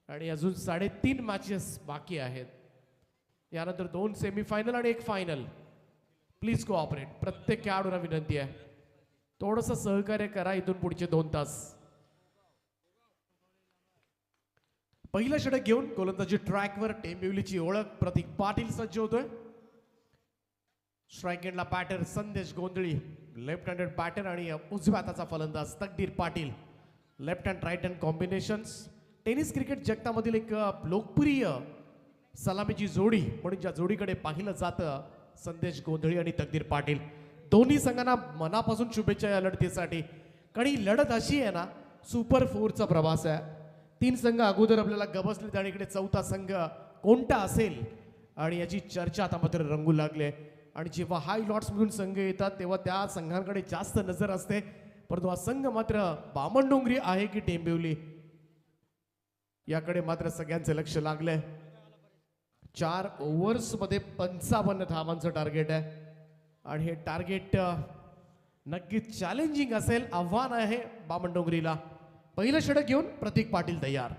आणि अजून 3.5 मॅचेस बाकी आहेत. यानंतर 2 सेमीफायनल आणि 1 फायनल. Please cooperate. प्रत्येक खेळाडूंना विनंती आहे थोडंसं सहकार्य करा इथून पुढचे 2 तास. पहिलं षटक घेऊन गोलंदाजी ट्रॅकवर टेंभिवलीची ओळख प्रतीक पाटील सज्ज होतोय. स्ट्राईक एंडला बॅटर संदेश गोंधळी, लेफ्ट हँडेड बॅटर आणि उजव्या हाताचा फलंदाज Takdir Patil. Left hand right hand combinations. Tennis cricket जगतामधील एक लोकप्रिय सलामीची जोडी म्हणून ज्या जोडीकडे पाहिलं जातं संदेश गोंधळी आणि तकदीर पाटील. दोन्ही संघांना मनापासून शुभेच्छा या लढतीसाठी, कारण ही लढत अशी आहे ना सुपर 4चा प्रवास आहे. 3 संघ अगोदर आपल्याला गबसलेत आणि इकडे 4था संघ कोणता असेल आणि याची चर्चा आता मात्र रंगू लागले. आणि जेव्हा हाय लॉट्समधून संघ येतात तेव्हा त्या संघांकडे जास्त नजर असते, परंतु हा संघ मात्र बामणडोंगरी आहे की टेंभिवली याकडे मात्र सगळ्यांचं लक्ष लागलंय. 4 ओव्हर्स मध्ये 55 धावांचं टार्गेट आहे आणि हे टार्गेट नक्कीच चॅलेंजिंग असेल, आव्हान आहे बामणडोंगरीला. पहिलं षटक घेऊन प्रतीक पाटील तयार.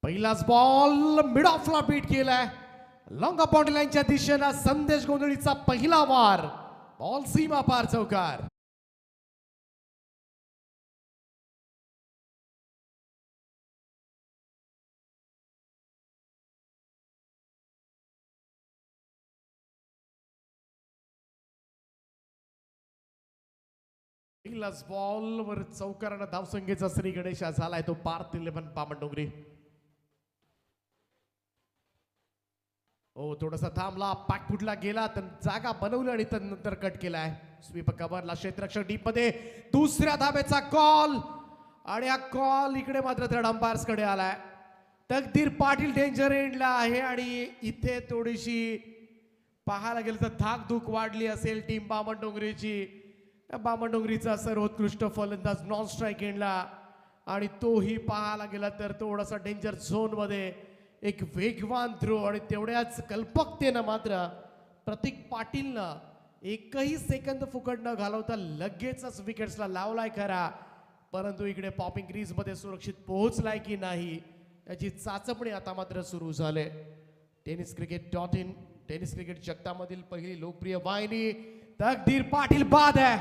पहिलाच बॉल मिड ऑफला बीट केलाय. लॉंग बाउंड्री लाईनच्या दिशेला संदेश गोंधळीचा पहिला वार. बॉल सीमा पार चौकार. पहिलाच बॉल वर चौकारानं धावसंख्येचा श्री गणेश झालाय तो पार्थ 11 बामणडोंगरी. ओ थोडासा थांबला, पॅकफुटला गेला, तर जागा बनवली आणि नंतर कट केलाय. स्वीप कव्हरला क्षेत्ररक्षक डीप मध्ये. दुसऱ्या धाब्याचा कॉल आणि हा कॉल इकडे मात्र थर्ड अंपायर्स कडे आलाय. तकदीर पाटील डेंजर एंडला आहे आणि इथे थोडीशी पाहायला गेलं तर धाकधूक वाढली असेल टीम बामणडोंगरीची. बामणडोंगरीचा सर्वोत्कृष्ट फलंदाज नॉन स्ट्राईक एंडला आणि तोही पाहायला गेला तर थोडासा डेंजर झोन मध्ये एक वेगवान थ्रो आणि तेवढ्याच कल्पकतेनं मात्र प्रतीक पाटीलनं एकही सेकंद फुकट न घालवता लगेचच विकेट्सला लावलाय खरा, परंतु इकडे पॉपिंग क्रीज मध्ये सुरक्षित पोहोचलाय की नाही याची चाचपणी आता मात्र सुरू झाले. tenniscricket.in टेनिस क्रिकेट जगतामधील पहिली लोकप्रिय वाहिनी. तकदीर पाटील बाद आहे.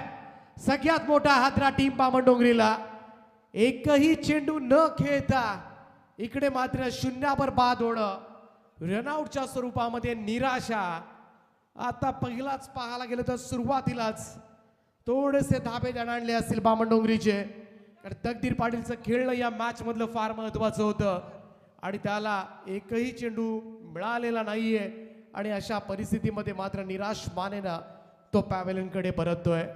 सगळ्यात मोठा हादरा टीम बामणडोंगरीला. एकही चेंडू न खेळता इकडे मात्र शून्यावर बाद होणं, रनआउटच्या स्वरूपामध्ये निराशा. आता पहिलाच पाहायला गेलं तर सुरुवातीलाच थोडेसे धाबे आणले असतील बामणडोंगरीचे, कारण तकदीर पाटीलचं खेळणं या मॅच मधलं फार महत्वाचं होतं आणि त्याला एकही चेंडू मिळालेला नाहीये आणि अशा परिस्थितीमध्ये मात्र निराश मानेनं तो पॅव्हेलियन कडे परततोय.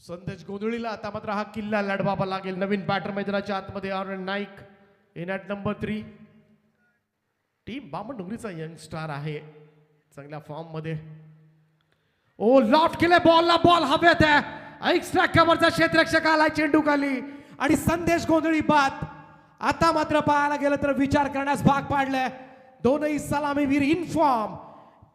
संदेश गोंधळीला आता मात्र हा किल्ला लढवावा लागेल. नवीन बॅटर मैदानाच्या आतमध्ये Aryan Naik in at number 3. Team बामणडोंगरीचा यंगस्टार आहे, चांगल्या फॉर्म मध्ये. ओ लॉफ्ट केले बॉलला, बॉल हवेत आहे. एक्स्ट्रा कव्हरचा क्षेत्ररक्षक आलाय चेंडू खाली आणि संदेश गोंधळी बाद. आता मात्र पाहायला गेलं तर विचार करण्यास भाग पाडलाय. दोनही सलामीवीर इन फॉर्म,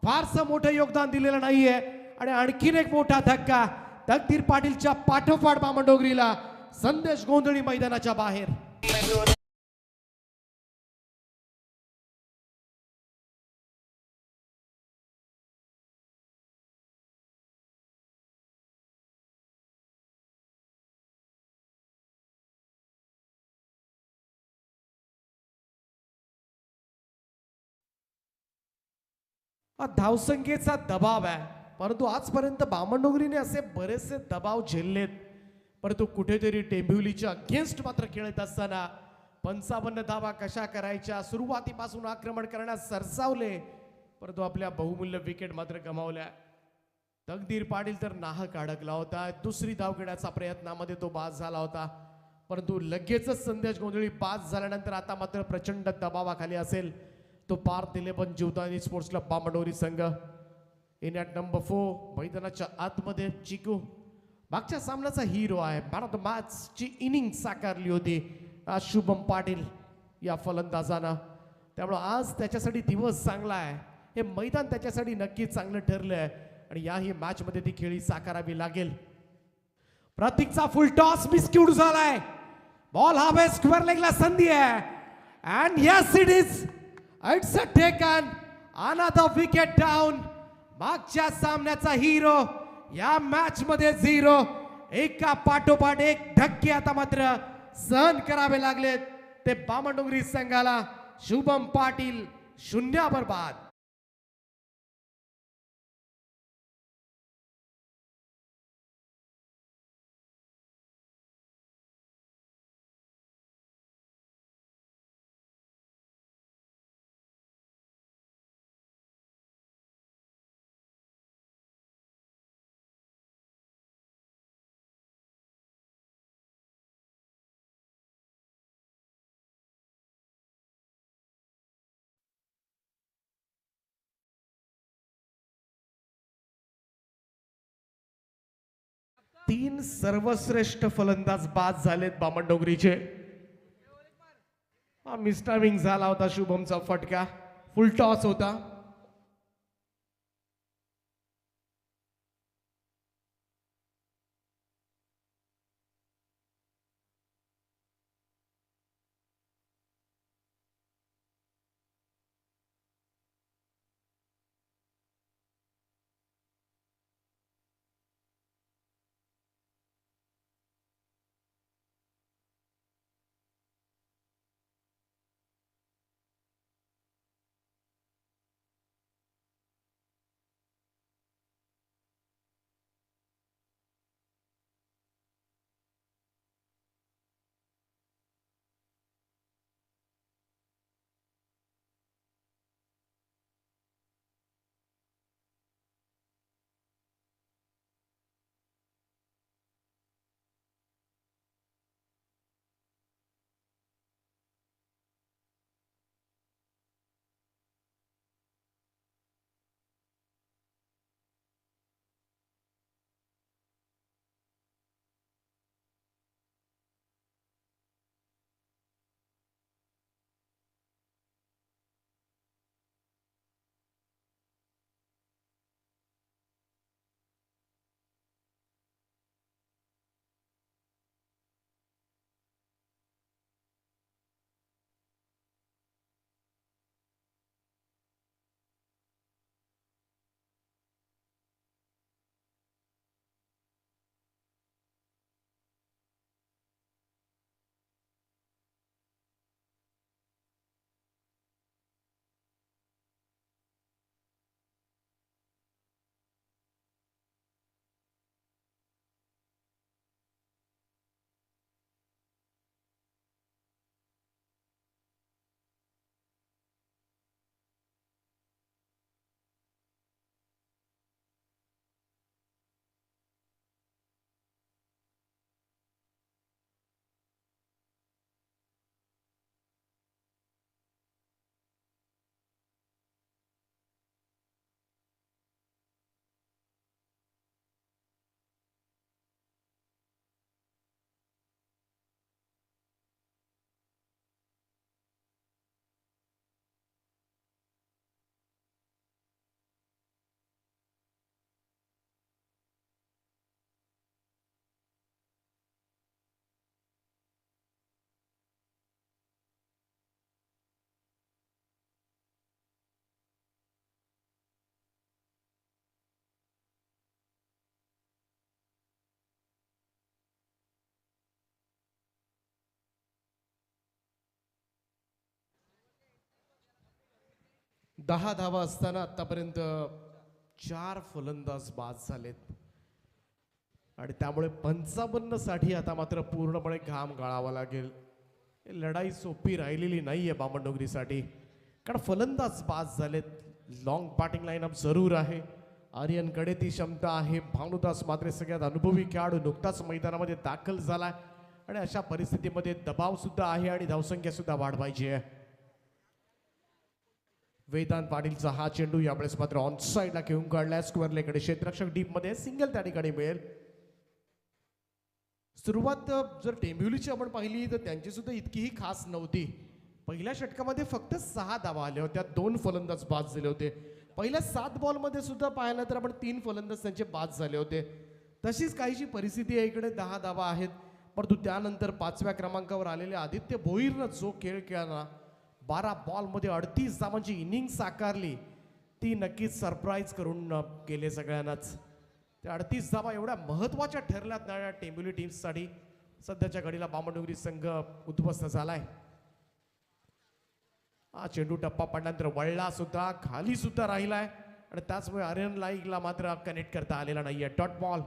फारसं मोठं योगदान दिलेलं नाहीये आणि आणखीन एक मोठा धक्का तकदीर पाटीलच्या पाठोपाठ बामणडोंगरीला. संदेश गोंधळी मैदानाच्या बाहेर. धावसंख्येचा दबाव आहे, परंतु आजपर्यंत बामणडोंगरीने असे बरेचसे दबाव झेललेत, परंतु कुठेतरी टेंभिवलीच्या अगेन्स्ट मात्र खेळत असताना 55 धावा कशा करायच्या सुरुवातीपासून आक्रमण करण्यास सरसावले, परंतु आपल्या बहुमूल्य विकेट मात्र गमावल्या. तकदीर पाटील तर नाहक अडकला होता. दुसरी धाव घेण्याचा प्रयत्नामध्ये तो बाद झाला होता, परंतु लगेचच संदेश गोंधळी बाद झाल्यानंतर आता मात्र प्रचंड दबावाखाली असेल तो पार्थ 11 जीवदानी स्पोर्ट्स क्लब बामणडोंगरी संघ. इन ॲट नंबर 4 मैदानाच्या आतमध्ये चिकू मागच्या सामन्याचा हिरो आहे. मॅन ऑफ द मॅच ची इनिंग साकारली होती आज शुभम पाटील या फलंदाजानं, त्यामुळे आज त्याच्यासाठी दिवस चांगला आहे. हे मैदान त्याच्यासाठी नक्कीच चांगलं ठरलं आहे आणि याही मॅच मध्ये ती खेळी साकारावी लागेल. प्रतीकचा फुल टॉस मिसक्यूड झालाय. बॉल हवे स्क्वेअर लेगला संधी आहे and yes it is it's a taken another wicket down. मागच्या सामन्याचा हिरो या मॅच मध्ये 0. एका पाठोपाठ एक धक्के आता मात्र सहन करावे लागलेत ते बामणडोंगरी संघाला. शुभम पाटील 0 बाद. 3 सर्वश्रेष्ठ फलंदाज बाद झालेत बामणडोंगरीचे. मिसटायमिंग झाला होता शुभमचा फटका. फुल टॉस होता. दहा धावा असताना आतापर्यंत 4 फलंदाज बाद झालेत आणि त्यामुळे 55 साठी आता मात्र पूर्णपणे घाम गाळावा लागेल. ही लढाई सोपी राहिलेली नाहीये बामणडोंगरीसाठी, कारण फलंदाज बाद झालेत. लॉंग बॅटिंग लाईनअप जरूर आहे. आर्यनकडे ती क्षमता आहे. भानुदास मात्र सगळ्यात अनुभवी खेळाडू नुकताच मैदानामध्ये दाखल झालाय आणि अशा परिस्थितीमध्ये दबाव सुद्धा आहे आणि धावसंख्या सुद्धा वाढवायची आहे. वेदांत पाटीलचा हा चेंडू यावेळेस मात्र ऑन साईडला घेऊन काढलाय. स्क्वेअर लेकडे क्षेत्ररक्षक डीप मध्ये सिंगल त्या ठिकाणी मिळेल. सुरुवात जर टेंबिवलीची आपण पाहिली तर त्यांची सुद्धा इतकीही खास नव्हती. पहिल्या षटकामध्ये फक्त 6 धावा आल्या होत्या. 2 फलंदाज बाद झाले होते. पहिल्या 7 बॉलमध्ये सुद्धा पाहिलं तर आपण 3 फलंदाज त्यांचे बाद झाले होते. तशीच काहीशी परिस्थिती आहे. इकडे 10 धावा आहेत, परंतु त्यानंतर 5व्या क्रमांकावर आलेले आदित्य भोईरनं जो खेळ खेळला, 12 बॉलमध्ये 38 धावांची इनिंग साकारली, ती नक्कीच सरप्राईज करून गेले सगळ्यांनाच. त्या 38 धावा एवढ्या महत्वाच्या ठरल्यात ना टेंबिवली टीम्ससाठी. सध्याच्या घडीला बामणडोंगरी संघ उद्ध्वस्त झालाय. हा चेंडू टप्पा पडल्यानंतर वळला सुद्धा, खाली सुद्धा राहिलाय आणि त्याचमुळे आर्यन लाईकला मात्र कनेक्ट करता आलेला नाहीये. Dot ball.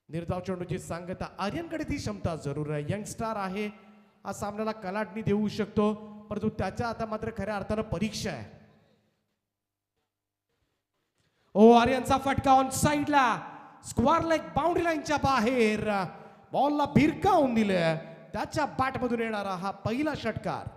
निर्धाव चेंडूची सांगता. आर्यनकडे ती क्षमता जरूर आहे. यंगस्टार आहे, हा सामन्याला कलाटणी देऊ शकतो, परंतु त्याच्या आता मात्र खऱ्या अर्थानं परीक्षा आहे. ओ आर्यनचा फटका ऑन साइडला, स्क्वेअर लेग बाउंड्री लाईनच्या बाहेर. बॉलला भिरकावून दिले. त्याच्या बॅटमधून येणारा हा पहिला षटकार.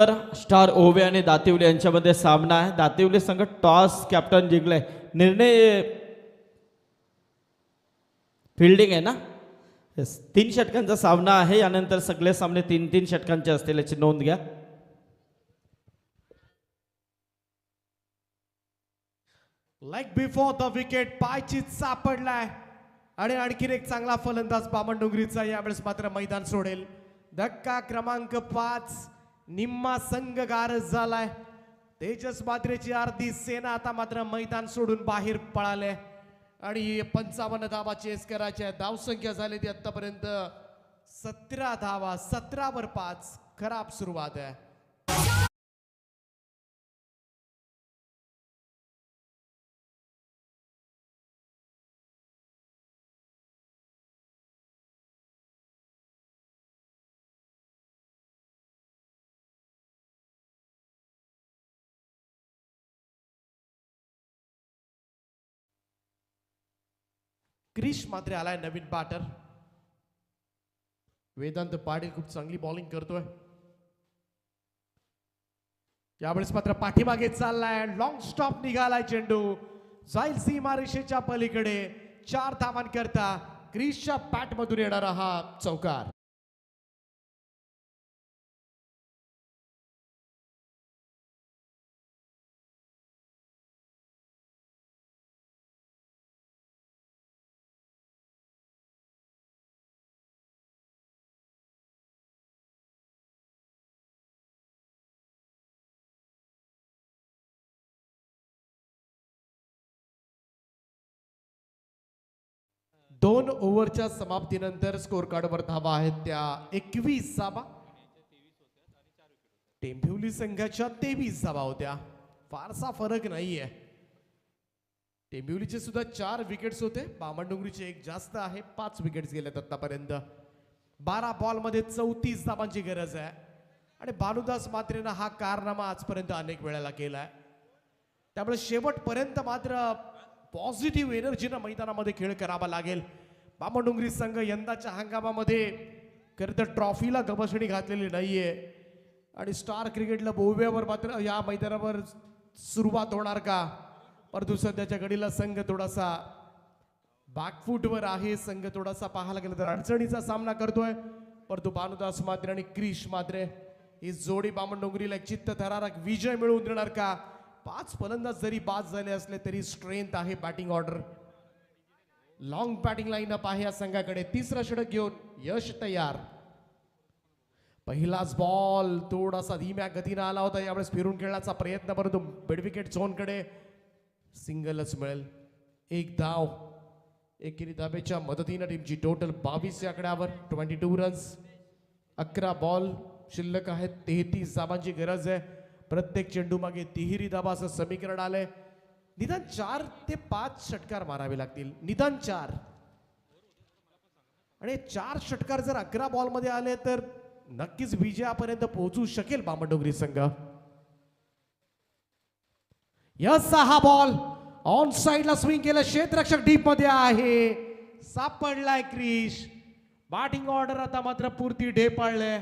तर स्टार ओवे आणि दातिवले यांच्यामध्ये सामना आहे. दातिवले संघ टॉस कॅप्टन जिंकलाय. निर्णय फिल्डिंग आहे ना. Yes. 3 षटकांचा सामना आहे. यानंतर सगळे सामने 3-3 षटकांचे असतील याची नोंद घ्या. लाईक बिफोर द विकेट पायचीत सापडलाय आणि आणखीन एक चांगला फलंदाज बामणडोंगरीचा यावेळेस मात्र मैदान सोडेल. धक्का क्रमांक 5 निम्मा संघ गारज झालाय. तेजस मात्रेची अर्धी सेना आता मात्र मैदान सोडून बाहेर पळाले आणि 55 धावा चेस करायच्या. धावसंख्या झाली ती आतापर्यंत 17 धावा. 17 वर 5. खराब सुरुवात आहे. क्रिश मात्र आलाय नवीन बॅटर. वेदांत पाटील खूप चांगली बॉलिंग करतोय. यावेळेस मात्र पाठीमागे चाललाय. लॉंग स्टॉप निघालाय. चेंडू जाईल सीमारेषेच्या पलीकडे. 4 धावांकरता क्रिशच्या बॅट मधून येणारा हा चौकार. दोन ओव्हरच्या समाप्तीनंतर स्कोर कार्डवर धावा आहेत त्या 21 धावा. टेंभिवली संघाच्या 23 धावा होत्या. फारसा फरक नाहीये. टेंभिवलीचे सुद्धा 4 विकेट्स होते. बामणडोंगरीचे 1 जास्त आहे. 5 विकेट्स गेलेत आतापर्यंत. 12 बॉलमध्ये 34 धावांची गरज आहे आणि भानुदास मात्रेनं हा कारनामा आजपर्यंत अनेक वेळेला केलाय. त्यामुळे शेवटपर्यंत मात्र पॉझिटिव्ह एनर्जीनं मैदानामध्ये खेळ करावा लागेल. बामणडोंगरी संघ यंदाच्या हंगामामध्ये खरं तर ट्रॉफीला गवसणी घातलेली नाहीये आणि स्टार क्रिकेटला बोव्यावर मात्र या मैदानावर सुरुवात होणार का. परंतु सध्याच्या घडीला संघ थोडासा बॅकफूटवर आहे. संघ थोडासा पाहायला गेलं तर अडचणीचा सामना करतोय. परंतु भानुदास मात्रे आणि क्रिश मात्रे ही जोडी बामणडोंगरीला एक चित्त थरारक विजय मिळवून देणार का. 5 फलंदाज जरी बाद झाले असले तरी स्ट्रेंथ आहे batting order. Long batting line-up आहे या संघाकडे. 3रं षटक घेऊन यश तयार. पहिलाच बॉल थोडासा धीम्या गतीने आला होता. यावेळेस फिरून खेळण्याचा प्रयत्न परंतु मिडविकेट झोनकडे सिंगलच मिळेल. 1 धाव. एकेरी धाब्याच्या मदतीने टीमची टोटल 22 या आकड्यावर. 22 रन्स. 11 बॉल शिल्लक आहेत. 33 धावांची गरज आहे. प्रत्येक चेंडू मागे 3 धाबाचं समीकरण आलंय. निदान 4 ते 5 षटकार मारावे लागतील. निदान 4 आणि 4 षटकार जर 11 बॉल मध्ये आले तर नक्कीच विजयापर्यंत पोहोचू शकेल बामणडोंगरी संघ. यस 6 बॉल ऑन साइडला स्विंग केलं. क्षेत्ररक्षक डीप मध्ये आहे. सापडलाय क्रिश. बॅटिंग ऑर्डर आता मात्र पुरती ढेपाळले.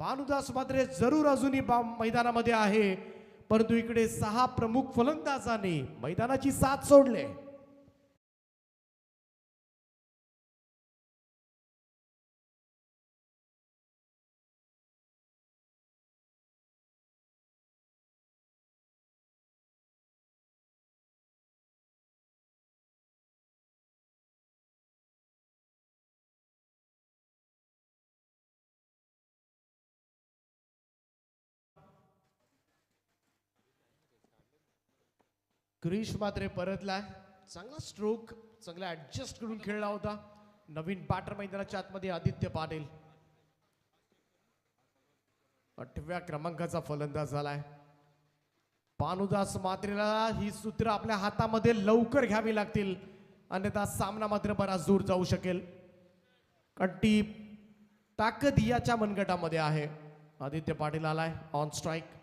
भानुदास मात्र जरूर अजूनही मैदानामध्ये आहे परंतु इकडे 6 प्रमुख फलंदाजांनी मैदानाची साथ सोडले. क्रिश मात्र परतलाय. चांगला स्ट्रोक चांगला ऍडजस्ट करून खेळला होता. नवीन बॅटर मैदानाच्या आतमध्ये आदित्य पाटील 8व्या क्रमांकाचा फलंदाज झालाय. भानुदास मात्रेला ही सूत्र आपल्या हातामध्ये लवकर घ्यावी लागतील अन्यथा सामना मात्र बराच दूर जाऊ शकेल. कारण ती ताकद याच्या मनगटामध्ये आहे. आदित्य पाटील आलाय on strike.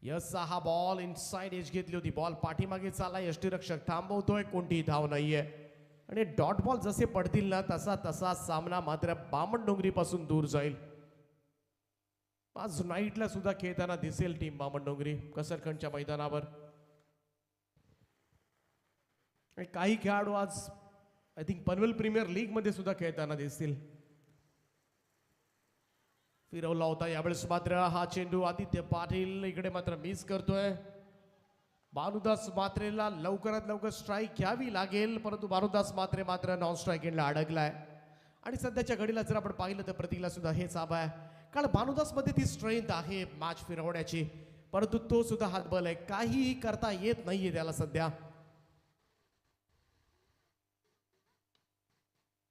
Yes 6 ball inside edge घेतली होती. बॉल पाठीमागे चालला. यष्टीरक्षक थांबवतोय. कोणतीही धाव नाहीये आणि डॉट बॉल जसे पडतील ना तसा तसा सामना मात्र बामणडोंगरीपासून दूर जाईल. आज नाईटला सुद्धा खेळताना दिसेल टीम बामणडोंगरी कसरखंडच्या मैदानावर. आणि काही खेळाडू आज I think Panvel premier league मध्ये सुद्धा खेळताना दिसतील. फिरवला होता यावेळेस मात्र हा चेंडू आदित्य पाटील इकडे मात्र मिस करतोय. भानुदास मात्रेला लवकरात लवकर स्ट्राईक घ्यावी लागेल, परंतु भानुदास मात्रे मात्र नॉन स्ट्राईक एंडला अडकलाय. आणि सध्याच्या घडीला जर आपण पाहिलं तर प्रतीकला सुद्धा हेच हवं आहे, कारण भानुदास मध्ये ती स्ट्रेंथ आहे मॅच फिरवण्याची, परंतु तो सुद्धा हातबल आहे, काहीही करता येत नाहीये त्याला सध्या.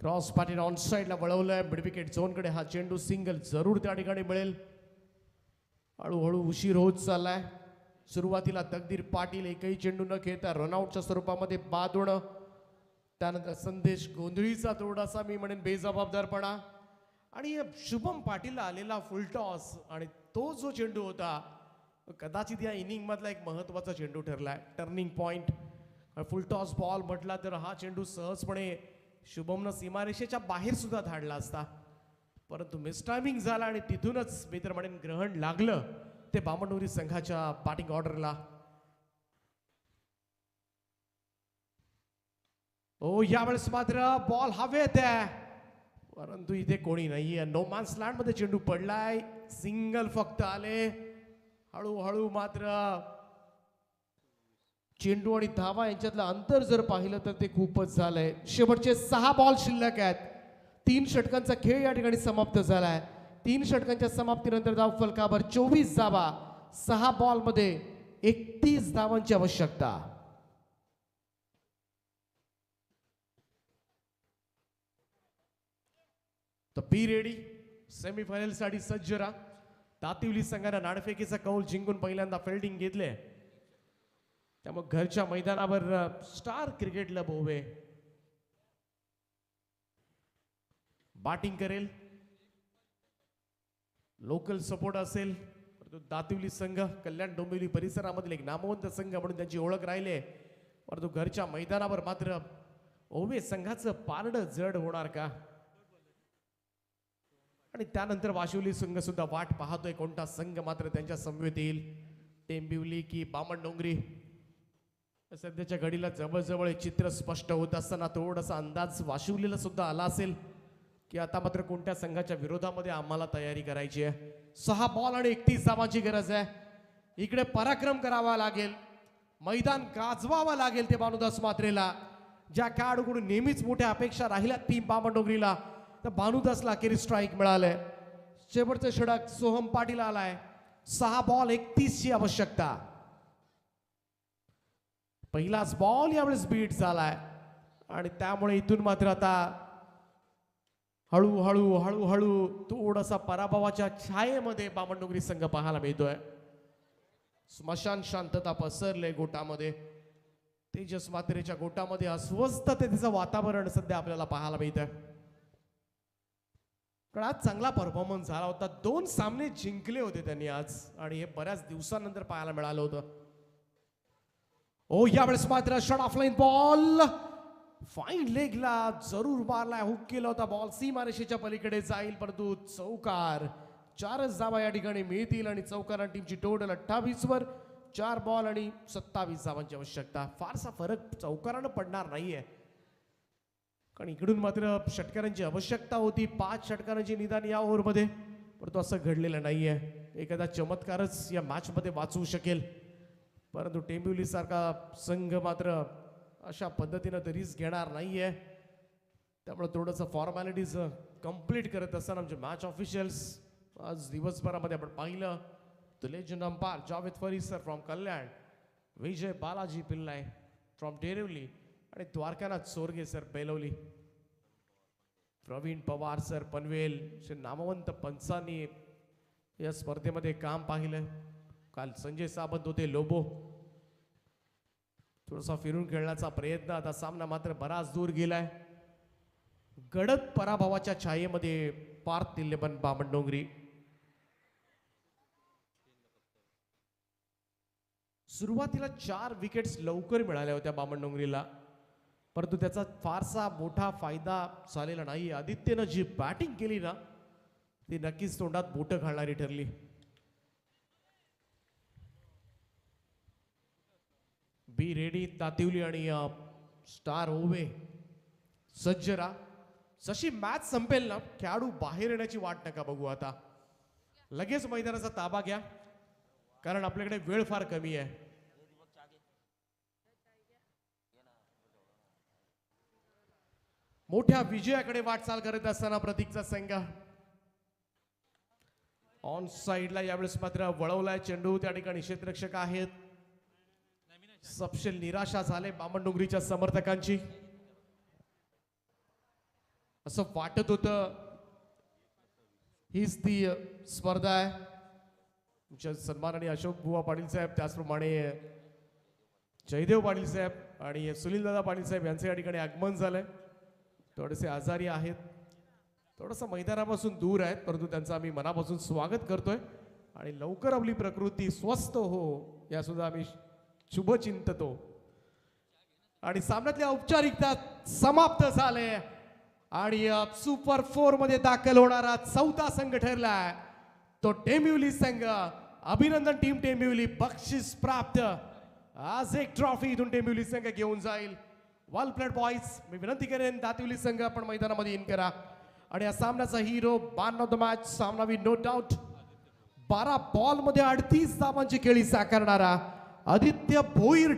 क्रॉस पाटील ऑन साईडला वळवलंय मिड विकेट झोनकडे. हा चेंडू सिंगल जरूर त्या ठिकाणी मिळेल. हळूहळू उशीर होत चाललाय. सुरुवातीला तकदीर पाटील एकही चेंडू न खेळता रनआउटच्या स्वरूपामध्ये बाद होणं, त्यानंतर संदेश गोंधळीचा थोडासा मी म्हणेन बेजबाबदारपणा, आणि शुभम पाटीलला आलेला फुल टॉस, आणि तो जो चेंडू होता कदाचित या इनिंग मधला एक महत्वाचा चेंडू ठरलाय, turning point. Full toss ball म्हटला तर हा चेंडू सहजपणे शुभमनं सीमारेषेच्या बाहेर सुद्धा धाडला असता, परंतु मिसटायमिंग झाला आणि तिथूनच मी तर म्हणेन ग्रहण लागलं ते बामणडोंगरी संघाच्या बॅटिंग ऑर्डरला. ओ यावेळेस मात्र बॉल हवेत आहे, परंतु इथे कोणी नाहीये. नो मॅन्स लँड मध्ये चेंडू पडलाय, सिंगल फक्त आले. हळूहळू मात्र चेंडू आणि धावा यांच्यातलं अंतर जर पाहिलं तर ते खूपच झालंय. शेवटचे 6 बॉल शिल्लक आहेत. 3 षटकांचा खेळ या ठिकाणी समाप्त झालाय. 3 षटकांच्या समाप्तीनंतर धाव फलकावर 24 धावा. 6 बॉल मध्ये 31 धावांची आवश्यकता. तर बी रेडी, सेमीफायनल साठी सज्ज राहा. दातिवली संघाने नाणेफेकीचा कौल जिंकून पहिल्यांदा फिल्डिंग घेतले, त्यामुळे घरच्या मैदानावर स्टार क्रिकेट क्लब उभे बॅटिंग करेल. लोकल सपोर्ट असेल, परंतु दातिवली संघ कल्याण डोंबिवली परिसरामधील एक नामवंत संघ म्हणून त्यांची ओळख राहिली, परंतु घरच्या मैदानावर मात्र ओवे संघाचं पारडं जड होणार का? आणि त्यानंतर वाशिवली संघ सुद्धा वाट पाहतोय कोणता संघ मात्र त्यांच्या समवेत येईल, टेंबिवली की बामणडोंगरी. सध्याच्या घडीला जवळजवळ हे चित्र स्पष्ट होत असताना थोडासा अंदाज वाशिवलीला सुद्धा आला असेल की आता मात्र कोणत्या संघाच्या विरोधामध्ये आम्हाला तयारी करायची आहे. 6 बॉल आणि 31 धावांची गरज आहे. इकडे पराक्रम करावा लागेल, मैदान गाजवावं लागेल ते भानुदास मात्रेला. ज्या खेळाडूकडून नेहमीच मोठ्या अपेक्षा राहिल्या टीम बामणडोंगरीला, तर भानुदासला अखेरी स्ट्राईक मिळालंय. शेवटचं षटक सोहम पाटील आलाय. 6 बॉल 31 ची आवश्यकता. पहिलाच बॉल यावेळेस बीट झालाय आणि त्यामुळे इथून मात्र आता हळूहळू हळूहळू थोडासा पराभवाच्या छायेमध्ये बामणडोंगरी संघ पाहायला मिळतोय. स्मशान शांतता पसरले गोटामध्ये. तेजस मात्रेच्या गोटामध्ये अस्वस्थतेचं वातावरण सध्या आपल्याला पाहायला मिळतंय. कारण आज चांगला परफॉर्मन्स झाला होता. 2 सामने जिंकले होते त्यांनी आज, आणि हे बऱ्याच दिवसानंतर पाहायला मिळालं होतं. ओ यावेळेस मात्र shot off line ball fine लेगला जरूर मारलाय, हुक केला होता बॉल, सीमारेषेच्या पलीकडे जाईल, परंतु चौकार. 4च धावा या ठिकाणी मिळतील आणि चौकार टीमची टोटल 28 वर 4 बॉल आणि 27 धावांची आवश्यकता. फारसा फरक चौकारानं पडणार नाहीये, कारण इकडून मात्र षटकारांची आवश्यकता होती. 5 षटकारांची निदान या ओव्हरमध्ये, परंतु असं घडलेलं नाहीये. एखादा चमत्कारच या मॅच मध्ये वाचवू शकेल, परंतु टेंबिवली सारखा संघ मात्र अशा पद्धतीनं तर रिस्क घेणार नाहीये. त्यामुळे थोडंसं फॉर्मॅलिटीज कंप्लीट करत असताना आमचे मॅच ऑफिशियल्स आज दिवसभरामध्ये आपण पाहिलं, the legend umpire Javed Farid sir from Kalyan, Vijay Balaji Pillai from Derivali, आणि द्वारकानाथ सोरगे सर बेलवली, प्रवीण पवार सर पनवेल, असे नामवंत पंचांनी या स्पर्धेमध्ये काम पाहिलं. काल संजय सावंत होते लोबो. थोडासा फिरून खेळण्याचा प्रयत्न, आता सामना मात्र बराच दूर गेलाय. गडद पराभवाच्या छायेमध्ये पार्थ तिल्लेबन बामणडोंगरी. सुरुवातीला 4 विकेट्स लवकर मिळाल्या होत्या बामणडोंगरीला, परंतु त्याचा फारसा मोठा फायदा झालेला नाही. आदित्यनं जी बॅटिंग केली ना ती नक्कीच तोंडात बोटं घालणारी ठरली. बी रेडी तातिवली आणि स्टार ओवे सज्ज राहा. जशी मॅच संपेल ना खेळाडू बाहेर येण्याची वाट नका बघू. आता लगेच मैदानाचा ताबा घ्या कारण आपल्याकडे वेळ फार कमी आहे. मोठ्या विजयाकडे वाटचाल करत असताना प्रतीकचा संघ ऑन साइडला यावेळेस मात्र वळवलाय चेंडू. त्या ठिकाणी क्षेत्ररक्षक आहेत. सपशेल निराशा झाले बामणडोंगरीच्या समर्थकांची. असं वाटत होतं हीच ती स्पर्धा आहे. तुमच्या सन्मानाने अशोक बुवा पाटील साहेब, त्याचप्रमाणे जयदेव पाटील साहेब आणि सुनीलदादा पाटील साहेब यांचे या ठिकाणी आगमन झालंय. थोडेसे आजारी आहेत, थोडंसं मैदानापासून दूर आहेत, परंतु त्यांचं आम्ही मनापासून स्वागत करतोय आणि लवकर आपली प्रकृती स्वस्थ हो या सुद्धा आम्ही शुभचिंततो. आणि सामन्यातल्या औपचारिकता समाप्त झाले आणि सुपर 4 मध्ये दाखल होणारा चौथा संघ ठरलाय तो टेंबिवली संघ. अभिनंदन टीम टेंबिवली. बक्षीस प्राप्त. आज एक ट्रॉफी इथून टेंबिवली संघ घेऊन जाईल. वेल प्लेड बॉईज. मी विनंती करेन दातिवली संघ आपण मैदानामध्ये इन करा. आणि या सामन्याचा hero man of the match सामनावी नो डाऊट 12 बॉल मध्ये 38 धावांची खेळी साकारणारा आदित्य भोईर